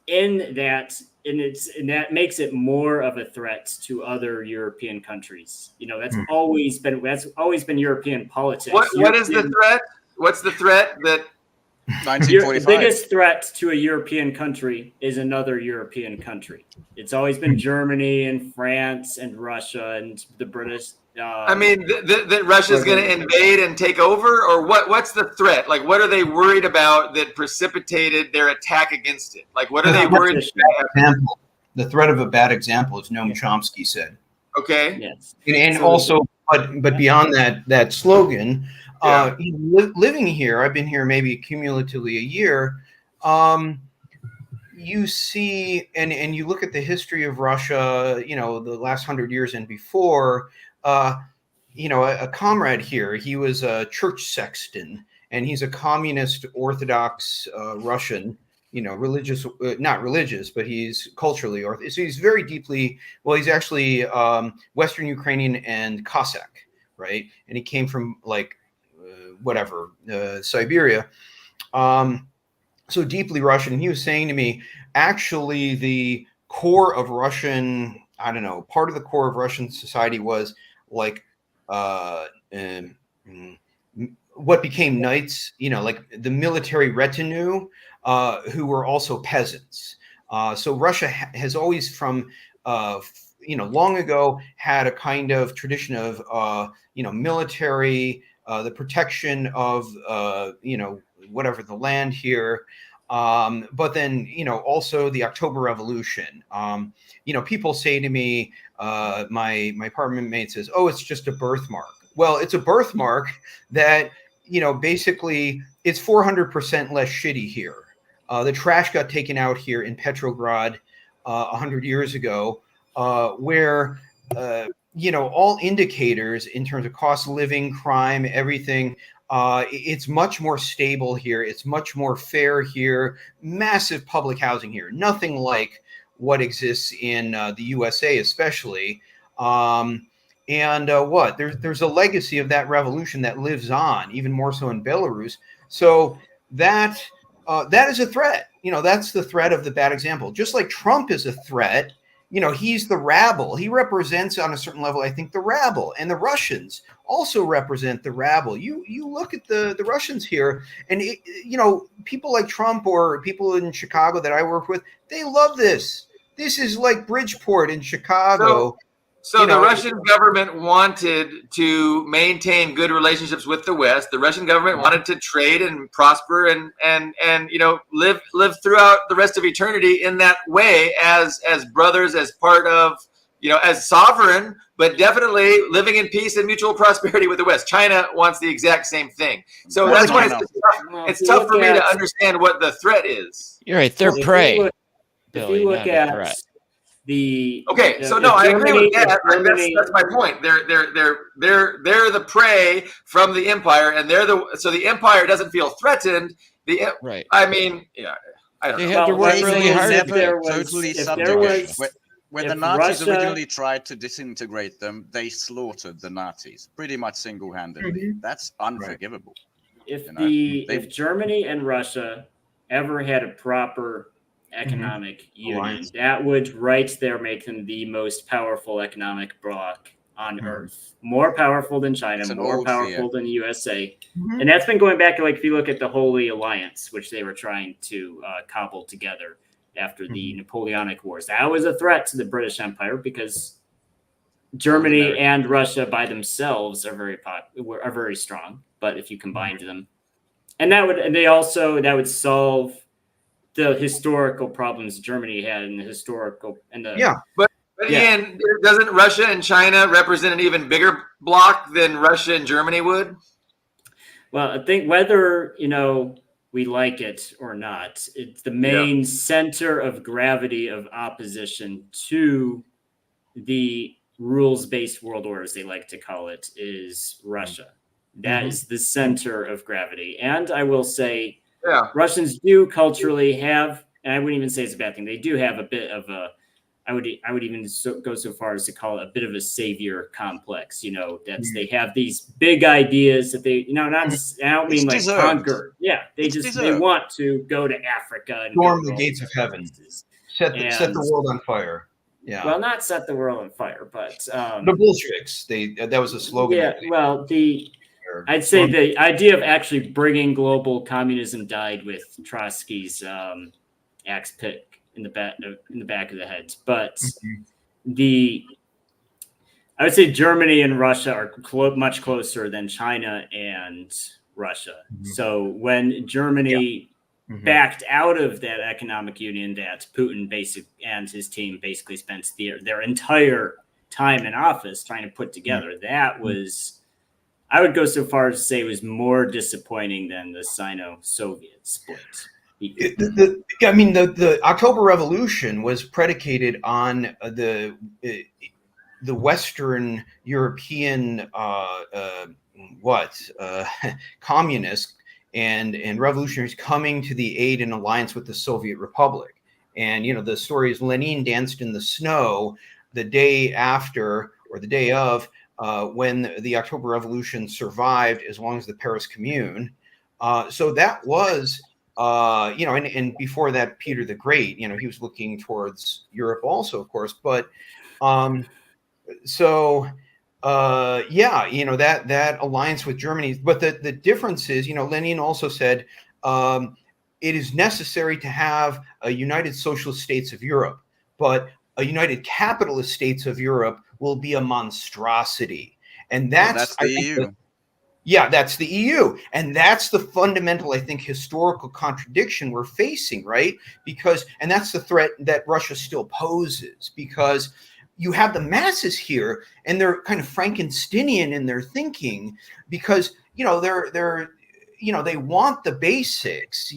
in that, and that makes it more of a threat to other European countries. That's always been European politics. What is the threat? What's the threat that? 1945. The biggest threat to a European country is another European country. It's always been Germany and France and Russia and the British. I mean, that Russia's going to invade and take over, or what's the threat? Like, what are they worried about that precipitated their attack against it? Like, what are they worried about? The threat of a bad example, as Noam Chomsky said. Okay. Yes. And also, but beyond that slogan, living here, I've been here maybe cumulatively a year. You see, and you look at the history of Russia, the last 100 years and before, a comrade here, he was a church sexton, and he's a communist Orthodox Russian, religious, not religious, but he's culturally Orthodox. So he's very deeply, he's actually Western Ukrainian and Cossack, right? And he came from Siberia. So deeply Russian. He was saying to me, actually, the core of Russian, part of the core of Russian society was like what became knights, like the military retinue, who were also peasants. So Russia has always from, long ago had a kind of tradition of, military, the protection of, whatever the land here. But then, also the October Revolution. People say to me, my apartment mate says, oh, it's just a birthmark. Well, it's a birthmark that, basically it's 400% less shitty here. The trash got taken out here in Petrograd 100 years ago, where, all indicators in terms of cost of living, crime, everything, it's much more stable here. It's much more fair here. Massive public housing here. Nothing like what exists in the USA, especially. There's a legacy of that revolution that lives on, even more so in Belarus. So that is a threat. That's the threat of the bad example. Just like Trump is a threat. He's the rabble. He represents on a certain level, I think, the rabble, and the Russians also represent the rabble. You look at the Russians here, and people like Trump or people in Chicago that I work with, they love this. This is like Bridgeport in Chicago. So the Russian government wanted to maintain good relationships with the West. The Russian government wanted to trade and prosper and live throughout the rest of eternity in that way as brothers, as part of as sovereign, but definitely living in peace and mutual prosperity with the West. China wants the exact same thing. So that's why it's tough for me to understand what the threat is. You're right. They're prey. If you look at I agree with that. That's my point. They're the prey from the empire, and so the empire doesn't feel threatened. Right. I mean, I don't know. They had to work really hard. Totally subjugation. When the Nazis originally tried to disintegrate them, they slaughtered the Nazis pretty much single-handedly. That's unforgivable. If Germany and Russia ever had a proper economic union, that would right there make them the most powerful economic bloc on Earth. More powerful than China, more powerful than the USA. And that's been going back to, if you look at the Holy Alliance, which they were trying to cobble together after the Napoleonic Wars. That was a threat to the British Empire because Germany and Russia by themselves are very strong. But if you combined them, that would solve the historical problems Germany had in the historical But Ian, doesn't Russia and China represent an even bigger bloc than Russia and Germany would? Well, I think whether we like it or not, it's the main center of gravity of opposition to the rules-based world order, as they like to call it, is Russia. That is the center of gravity. And I will say, Russians do culturally have, and I wouldn't even say it's a bad thing, they do have a bit of a, I would even go so far as to call it a bit of a savior complex. They have these big ideas that they, I don't mean like conquer. Yeah, they want to go to Africa and storm the gates of heaven, set the world on fire. Yeah, well, not set the world on fire, but the Bolsheviks. That was a slogan. Yeah, well, I'd say the idea of actually bringing global communism died with Trotsky's axe pick in the back of the head. But I would say Germany and Russia are much closer than China and Russia. So when Germany backed out of that economic union that Putin and his team basically spent their entire time in office trying to put together, that was, I would go so far as to say, it was more disappointing than the Sino-Soviet split. The October Revolution was predicated on the Western European communists and revolutionaries coming to the aid and alliance with the Soviet Republic. And the story is Lenin danced in the snow the day after or the day of when the October Revolution survived, as long as the Paris Commune. So that was. And before that, Peter the Great, he was looking towards Europe also, of course. But that alliance with Germany. But the difference is, Lenin also said it is necessary to have a United Socialist States of Europe, but a United Capitalist States of Europe will be a monstrosity. And that's the EU. That's the EU. And that's the fundamental, I think, historical contradiction we're facing, right? And that's the threat that Russia still poses, because you have the masses here and they're kind of Frankensteinian in their thinking, because, they want the basics,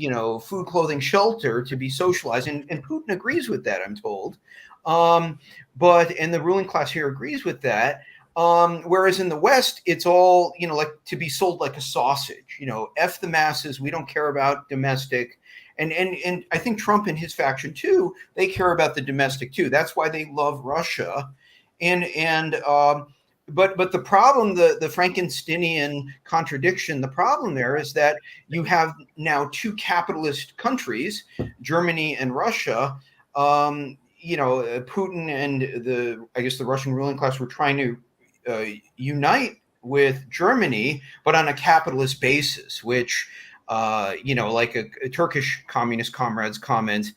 food, clothing, shelter to be socialized. And Putin agrees with that, I'm told. And the ruling class here agrees with that. Whereas in the West, it's all, like to be sold like a sausage, F the masses. We don't care about domestic. And I think Trump and his faction too, they care about the domestic too. That's why they love Russia. But the problem, the Frankensteinian contradiction, the problem there is that you have now two capitalist countries, Germany and Russia. Putin and the Russian ruling class were trying to unite with Germany, but on a capitalist basis, which, like a Turkish communist comrade's comment,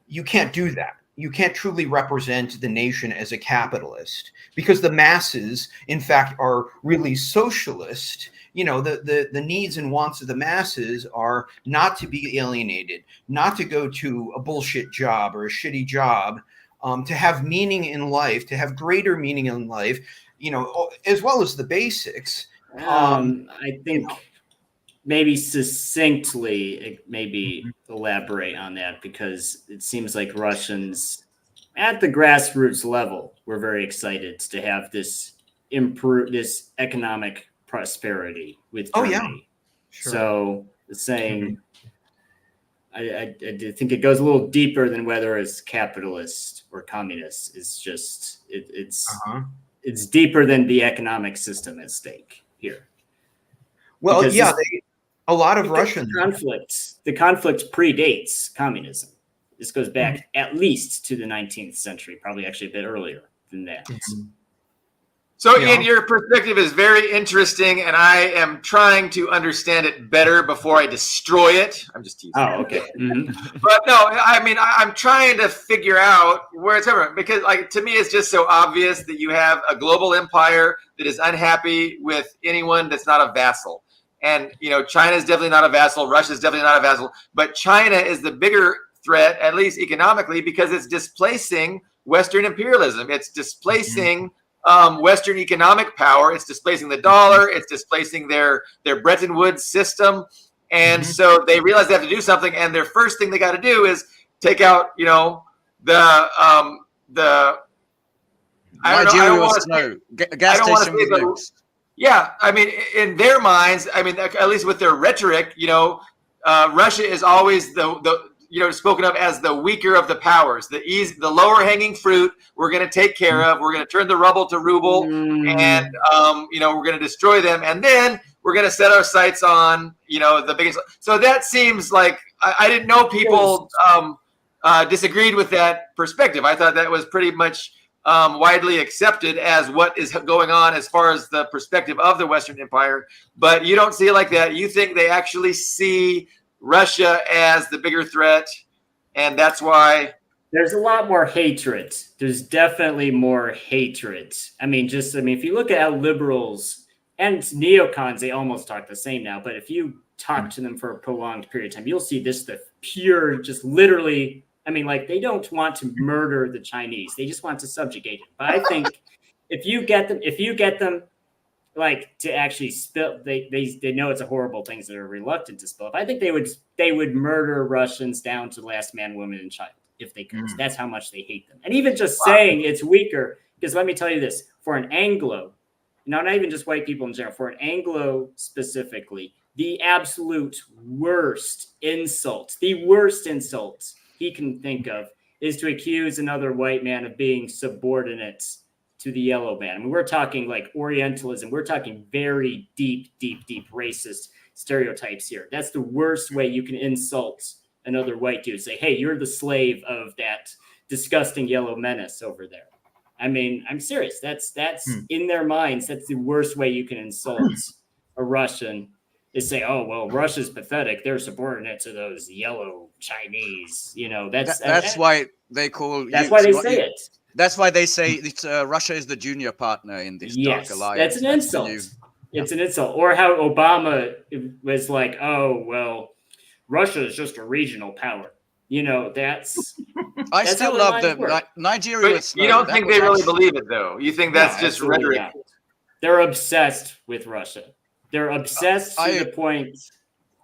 you can't do that. you can't truly represent the nation as a capitalist, because the masses, in fact, are really socialist. You know, the needs and wants of the masses are not to be alienated, not to go to a bullshit job or a shitty job, to have meaning in life, to have greater meaning in life, you know, as well as the basics. I think maybe succinctly, maybe elaborate on that, because it seems like Russians at the grassroots level were very excited to have this economic prosperity with Germany. Oh, yeah. Sure. So saying, I do think it goes a little deeper than whether it's capitalist or communist. It's just it's deeper than the economic system at stake here. Well, Because yeah, a lot of Russians. The conflict predates communism. This goes back at least to the 19th century, probably actually a bit earlier than that. So, Ian, your perspective is very interesting, and I am trying to understand it better before I destroy it. I'm just teasing. Oh, okay. But no, I mean, I'm trying to figure out where it's coming from, because, like, to me, it's just so obvious that you have a global empire that is unhappy with anyone that's not a vassal. And, you know, China is definitely not a vassal. Russia is definitely not a vassal. But China is the bigger threat, at least economically, because it's displacing Western imperialism. It's displacing Western economic power. It's displacing the dollar. It's displacing their Bretton Woods system. And so they realize they have to do something. And their first thing they got to do is take out, you know, I don't want to say yeah, I mean, in their minds, I mean, at least with their rhetoric, you know, Russia is always the spoken of as the weaker of the powers, the lower hanging fruit. We're going to take care of. We're going to turn the rubble to ruble, and you know, we're going to destroy them, and then we're going to set our sights on, you know, the biggest. So that seems like I didn't know people disagreed with that perspective. I thought that was pretty much widely accepted as what is going on as far as the perspective of the Western Empire. But you don't see it like that. You think they actually see Russia as the bigger threat, and that's why there's a lot more hatred. There's definitely more hatred. I mean, if you look at how liberals and neocons, they almost talk the same now, but if you talk to them for a prolonged period of time, you'll see the pure, just literally, I mean, like, they don't want to murder the Chinese. They just want to subjugate them. But I think if you get them like to actually spill, they know it's a horrible thing, so they're reluctant to spill. I think they would murder Russians down to last man, woman, and child if they could. That's how much they hate them. And even just saying it's weaker, because let me tell you this, for an Anglo, not even just white people in general, for an Anglo specifically, the absolute worst insult he can think of is to accuse another white man of being subordinate to the yellow man. I mean, we're talking like Orientalism. We're talking very deep racist stereotypes here. That's the worst way you can insult another white dude. Say, hey, you're the slave of that disgusting yellow menace over there. I mean, I'm serious. That's in their minds. That's the worst way you can insult a Russian, is say, oh, well, Russia's pathetic. They're subordinate to those yellow Chinese. You know, that's why they call. That's why they say it. That's why they say it's, Russia is the junior partner in this dark alliance. That's an insult. It's an insult. Or how Obama was like, oh, well, Russia is just a regional power. You know, that's still love them. Nigeria. But you don't think they really believe it, though? You think that's just rhetoric? Not. They're obsessed with Russia. They're obsessed to the point,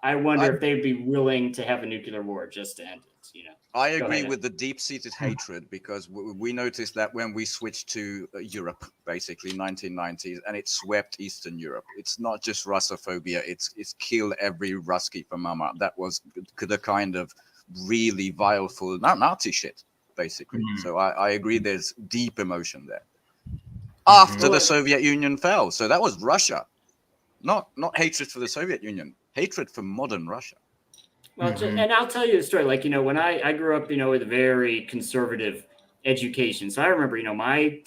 I wonder if they'd be willing to have a nuclear war just to end it, you know. I agree with the deep-seated hatred, because we noticed that when we switched to Europe, basically 1990s, and it swept Eastern Europe. It's not just Russophobia; it's kill every Rusky for mama. That was the kind of really vileful Nazi shit, basically. So I agree. There's deep emotion there. After the Soviet Union fell, so that was Russia, not hatred for the Soviet Union, hatred for modern Russia. Well, and I'll tell you a story. Like, you know, when I grew up, you know, with a very conservative education. So I remember, you know, my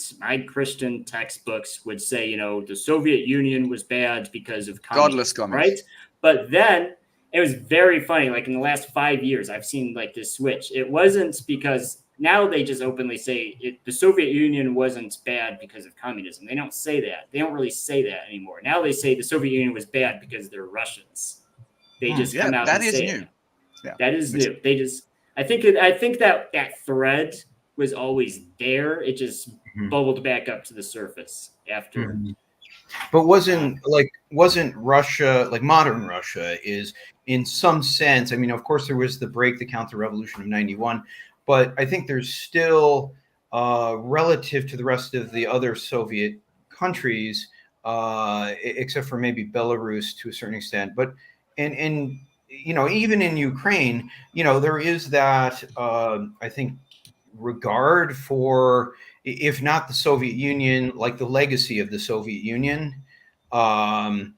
Christian textbooks would say, you know, the Soviet Union was bad because of godless communism, right? But then it was very funny. Like in the last 5 years, I've seen like this switch. It wasn't because now they just openly say the Soviet Union wasn't bad because of communism. They don't say that. They don't really say that anymore. Now they say the Soviet Union was bad because they're Russians. They just come out that and is say new. it. Yeah. That is new. They just, I think that thread was always there. It just bubbled back up to the surface after. But wasn't Russia, like modern Russia is in some sense, I mean, of course there was the counter revolution of 91, but I think there's still relative to the rest of the other Soviet countries, except for maybe Belarus to a certain extent, but and even in Ukraine, there is that I think regard for, if not the Soviet Union, like the legacy of the Soviet Union. I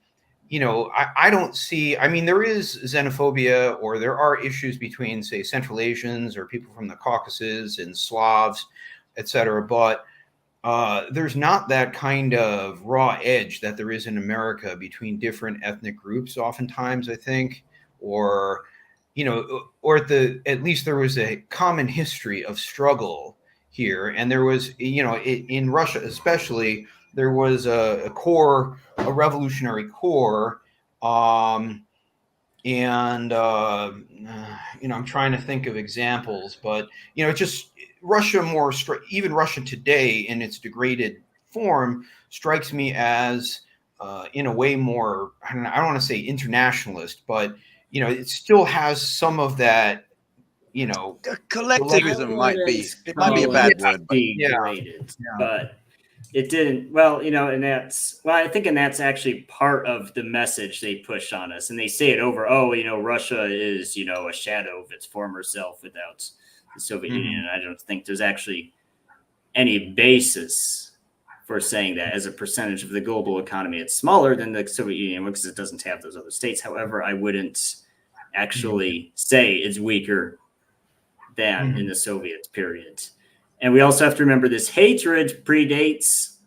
don't see, I mean, there is xenophobia, or there are issues between, say, Central Asians or people from the Caucasus and Slavs, etc. But there's not that kind of raw edge that there is in America between different ethnic groups, oftentimes, I think, or or at least there was a common history of struggle here, and there was, in Russia especially, there was a revolutionary core, and I'm trying to think of examples, but just Russia even Russia today in its degraded form strikes me as in a way more, I don't want to say internationalist, but it still has some of that, Collectivism might be a bad word, but degraded, but it didn't. Well, I think, and that's actually part of the message they push on us, and they say it over. Oh, Russia is, a shadow of its former self without the Soviet Union. And I don't think there's actually any basis for saying that. As a percentage of the global economy, it's smaller than the Soviet Union because it doesn't have those other states. However, I wouldn't actually say it's weaker than in the Soviet period. And we also have to remember this hatred predates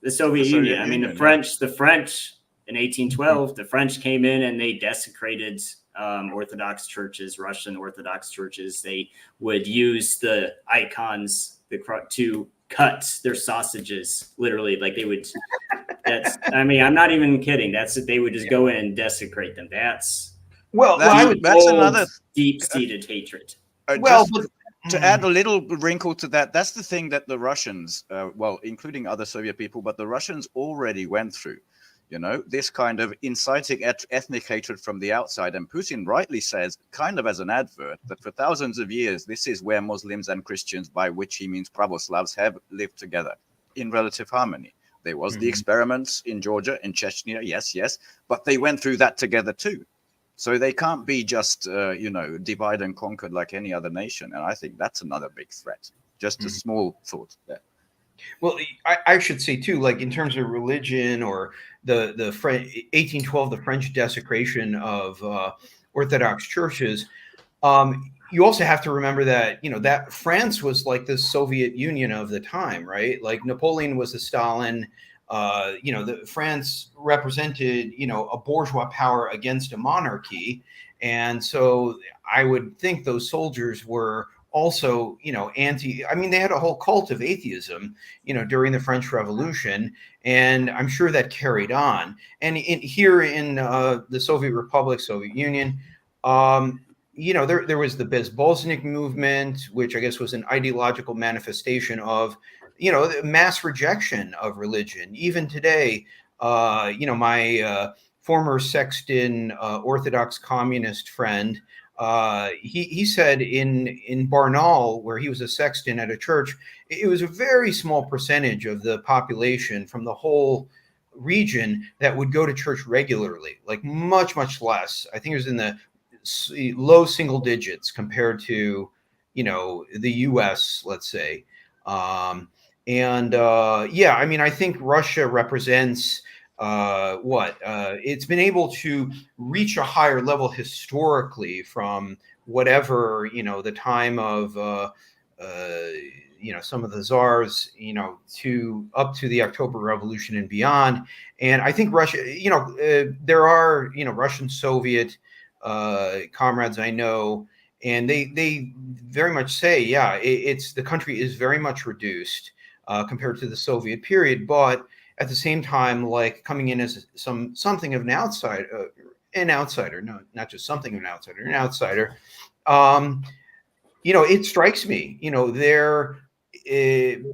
the Soviet Union. I mean, the French in 1812, the French came in and they desecrated Orthodox churches, Russian Orthodox churches. They would use the icons to cut their sausages, literally. Like they would, I'm not even kidding. They would just go in and desecrate them. That's another deep-seated hatred. To add a little wrinkle to that, that's the thing that the Russians, including other Soviet people, but the Russians already went through, this kind of inciting ethnic hatred from the outside. And Putin rightly says, kind of as an advert, that for thousands of years, this is where Muslims and Christians, by which he means Pravoslavs, have lived together in relative harmony. There was the experiments in Georgia, in Chechnya, yes, but they went through that together too. So they can't be just, divide and conquered like any other nation. And I think that's another big threat. Just a small thought there. Well, I should say too, like in terms of religion, or the 1812, the French desecration of Orthodox churches. You also have to remember that, that France was like the Soviet Union of the time, right? Like Napoleon was a Stalin. France represented, a bourgeois power against a monarchy. And so I would think those soldiers were also, they had a whole cult of atheism, during the French Revolution. And I'm sure that carried on. And here in the Soviet Republic, Soviet Union, there was the Bezbolznik movement, which I guess was an ideological manifestation of, mass rejection of religion. Even today, my former sexton, Orthodox communist friend, he said in Barnaul, where he was a sexton at a church, it was a very small percentage of the population from the whole region that would go to church regularly, like much, much less. I think it was in the low single digits compared to, the US, let's say. I think Russia represents it's been able to reach a higher level historically from whatever, the time of some of the czars, to up to the October Revolution and beyond. And I think Russia, there are, Russian Soviet comrades I know, and they very much say, yeah, it's the country is very much reduced compared to the Soviet period, but at the same time, like coming in as something of an outsider, no, not just something of an outsider. It strikes me, they're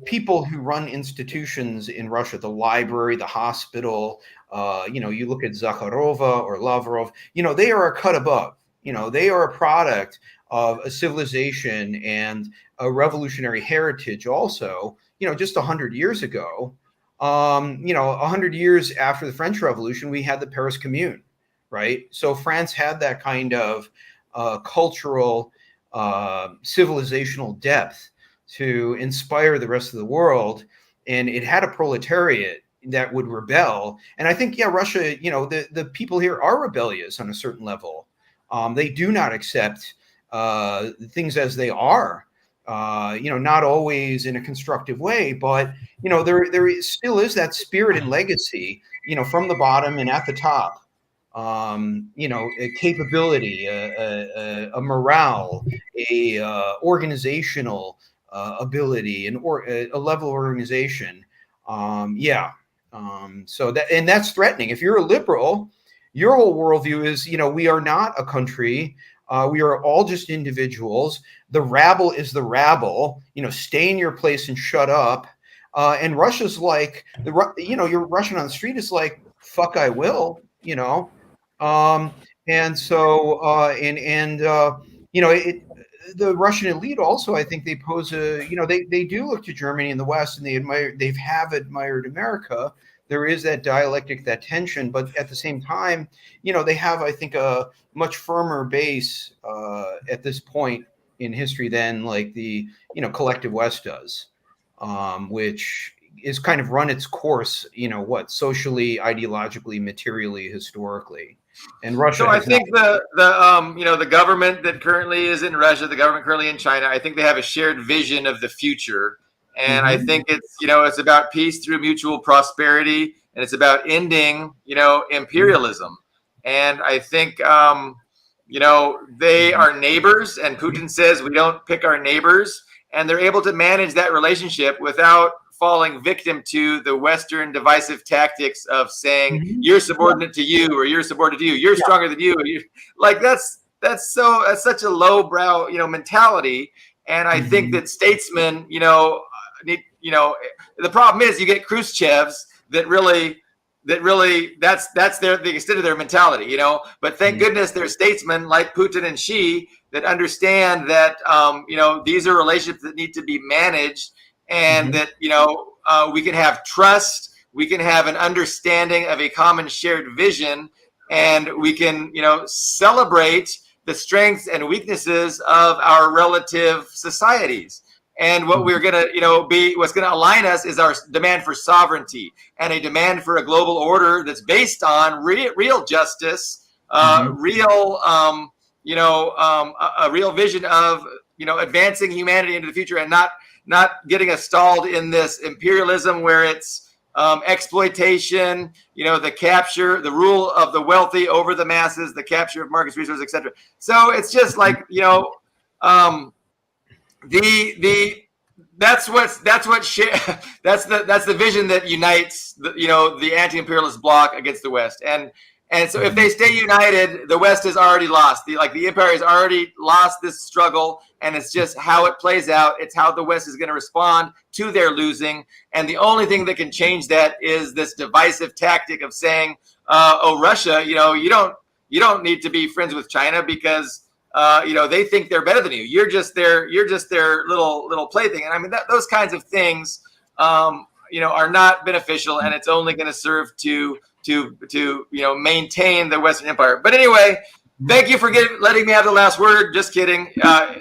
people who run institutions in Russia, the library, the hospital. You look at Zakharova or Lavrov. They are a cut above. They are a product of a civilization and a revolutionary heritage. Also, just 100 years ago, 100 years after the French Revolution, we had the Paris Commune, right? So France had that kind of cultural, civilizational depth to inspire the rest of the world, and it had a proletariat that would rebel. And I think, Russia, the people here are rebellious on a certain level. They do not accept things as they are. Not always in a constructive way, but there still is that spirit and legacy, from the bottom and at the top. A capability, a morale, a organizational ability, and a level of organization. So that's threatening. If you're a liberal, your whole worldview is, we are not a country. We are all just individuals. The rabble is the rabble. Stay in your place and shut up. And Russia's like, you're Russian on the street is like, fuck, I will. The Russian elite also, I think they pose they do look to Germany and the West, and they have admired America. There is that dialectic, that tension, but at the same time, they have, I think, a much firmer base at this point in history than like the collective West does, which is kind of run its course, socially, ideologically, materially, historically. And Russia. So I think the government that currently is in Russia, the government currently in China, I think they have a shared vision of the future, and I think it's about peace through mutual prosperity, and it's about ending imperialism. And I think they are neighbors, and Putin says we don't pick our neighbors, and they're able to manage that relationship without falling victim to the Western divisive tactics of saying you're subordinate to you, or you're subordinate to you, you're stronger than you. Like that's such a lowbrow mentality. And I think that statesmen need the problem is you get Khrushchevs that really that's the extent of their mentality, but thank goodness there's statesmen like Putin and Xi that understand that these are relationships that need to be managed, and that we can have trust, we can have an understanding of a common shared vision, and we can celebrate the strengths and weaknesses of our relative societies. And what we're going to what's going to align us is our demand for sovereignty and a demand for a global order that's based on real justice, a real vision of advancing humanity into the future, and not getting us stalled in this imperialism where it's exploitation, the capture, the rule of the wealthy over the masses, the capture of market resources, etc. So it's just like that's the vision that unites the anti-imperialist bloc against the West, and so if they stay united, the West has already lost. The empire has already lost this struggle, and it's just how it plays out. It's how the West is going to respond to their losing, and the only thing that can change that is this divisive tactic of saying, "Oh, Russia, you don't need to be friends with China because they think they're better than you. You're just their little plaything." And I mean those kinds of things, are not beneficial, and it's only going to serve to maintain the Western Empire. But anyway, thank you for letting me have the last word. Just kidding.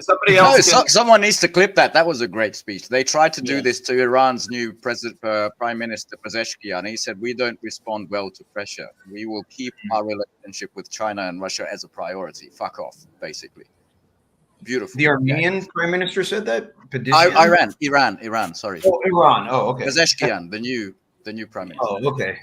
Somebody else. Someone needs to clip that. That was a great speech. They tried to do this to Iran's new Prime Minister Pezeshkian. He said, "We don't respond well to pressure. We will keep our relationship with China and Russia as a priority. Fuck off," basically. Beautiful. The Armenian Prime Minister said that. Iran. Sorry. Oh, Iran. Oh, okay. Pezeshkian, the new Prime Minister. Oh, okay.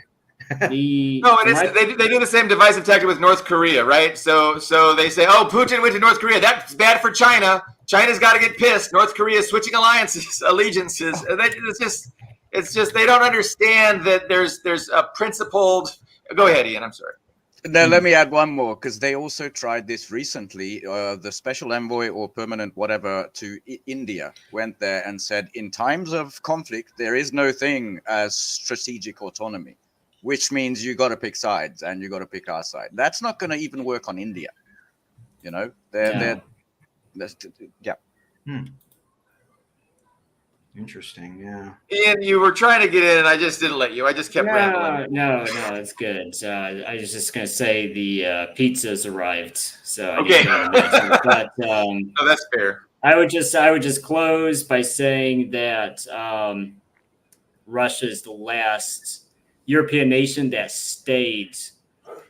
No, and they do the same divisive tactic with North Korea, right? So they say, oh, Putin went to North Korea. That's bad for China. China's got to get pissed. North Korea is switching allegiances. It's just they don't understand that there's a principled. Go ahead, Ian. I'm sorry. Now, let me add one more, because they also tried this recently. The special envoy or permanent whatever to India went there and said, in times of conflict, there is no thing as strategic autonomy, which means you got to pick sides, and you got to pick our side. That's not going to even work on India. You know, yeah. Interesting, yeah. Ian, you were trying to get in, and I just didn't let you. I just kept rambling. No, it's good. I was just going to say the pizza's arrived, so I okay. But no, that's fair. I would just close by saying that Russia is the last European nation that stayed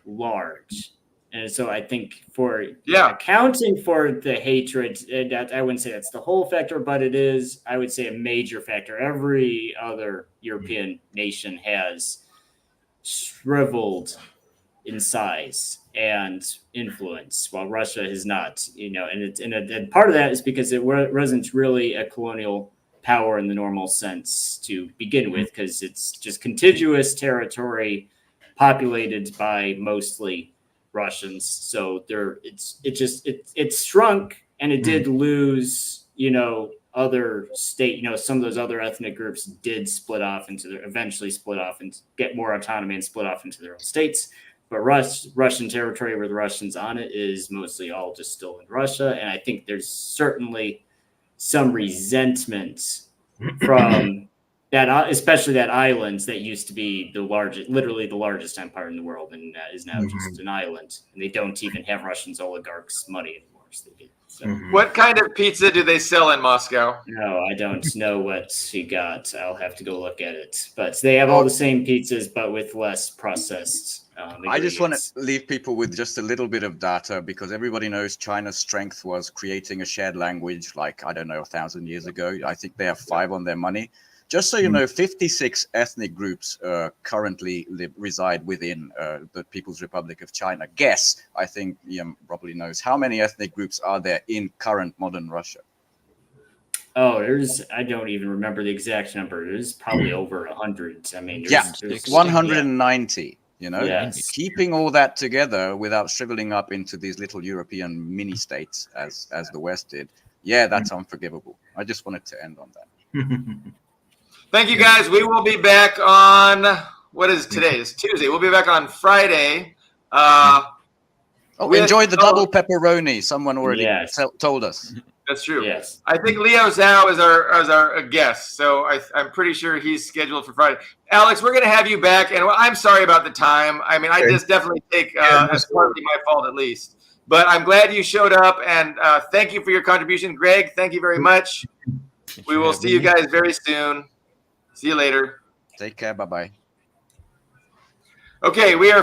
large. And so I think for accounting for the hatred, that I wouldn't say that's the whole factor, but it is, I would say, a major factor. Every other European nation has shriveled in size and influence, while Russia has not. And part of that is because it wasn't really a colonial power in the normal sense to begin with, because it's just contiguous territory populated by mostly Russians. So it's shrunk, and it did lose, other state, some of those other ethnic groups did eventually split off and get more autonomy and split off into their own states. But Russian territory with the Russians on it is mostly all just still in Russia. And I think there's certainly some resentment from that, especially that island that used to be literally the largest empire in the world, and is now just an island. And they don't even have Russians oligarchs' money anymore. So they do. So. What kind of pizza do they sell in Moscow? No, I don't know what you got. I'll have to go look at it. But they have all the same pizzas, but with less processed. I just want to leave people with just a little bit of data, because everybody knows China's strength was creating a shared language, 1,000 years ago. I think they have 5 on their money. Just so you know, 56 ethnic groups currently reside within the People's Republic of China. Guess, I think Ian probably knows, how many ethnic groups are there in current modern Russia? Oh, I don't even remember the exact number. There's probably over 100. I mean, there's 190. Yes. Keeping all that together without shriveling up into these little European mini states as the West did. Yeah, that's unforgivable. I just wanted to end on that. Thank you, guys. We will be back on, what is today? It's Tuesday. We'll be back on Friday. Enjoy the double pepperoni. Someone already told us. That's true. Yes. I think Leo Zhao is our guest, so I'm pretty sure he's scheduled for Friday. Alex, we're going to have you back, and I'm sorry about the time. I mean, I just definitely take as partly my fault at least. But I'm glad you showed up, and thank you for your contribution. Greg, thank you very much. We will see you guys very soon. See you later. Take care. Bye-bye. Okay, we are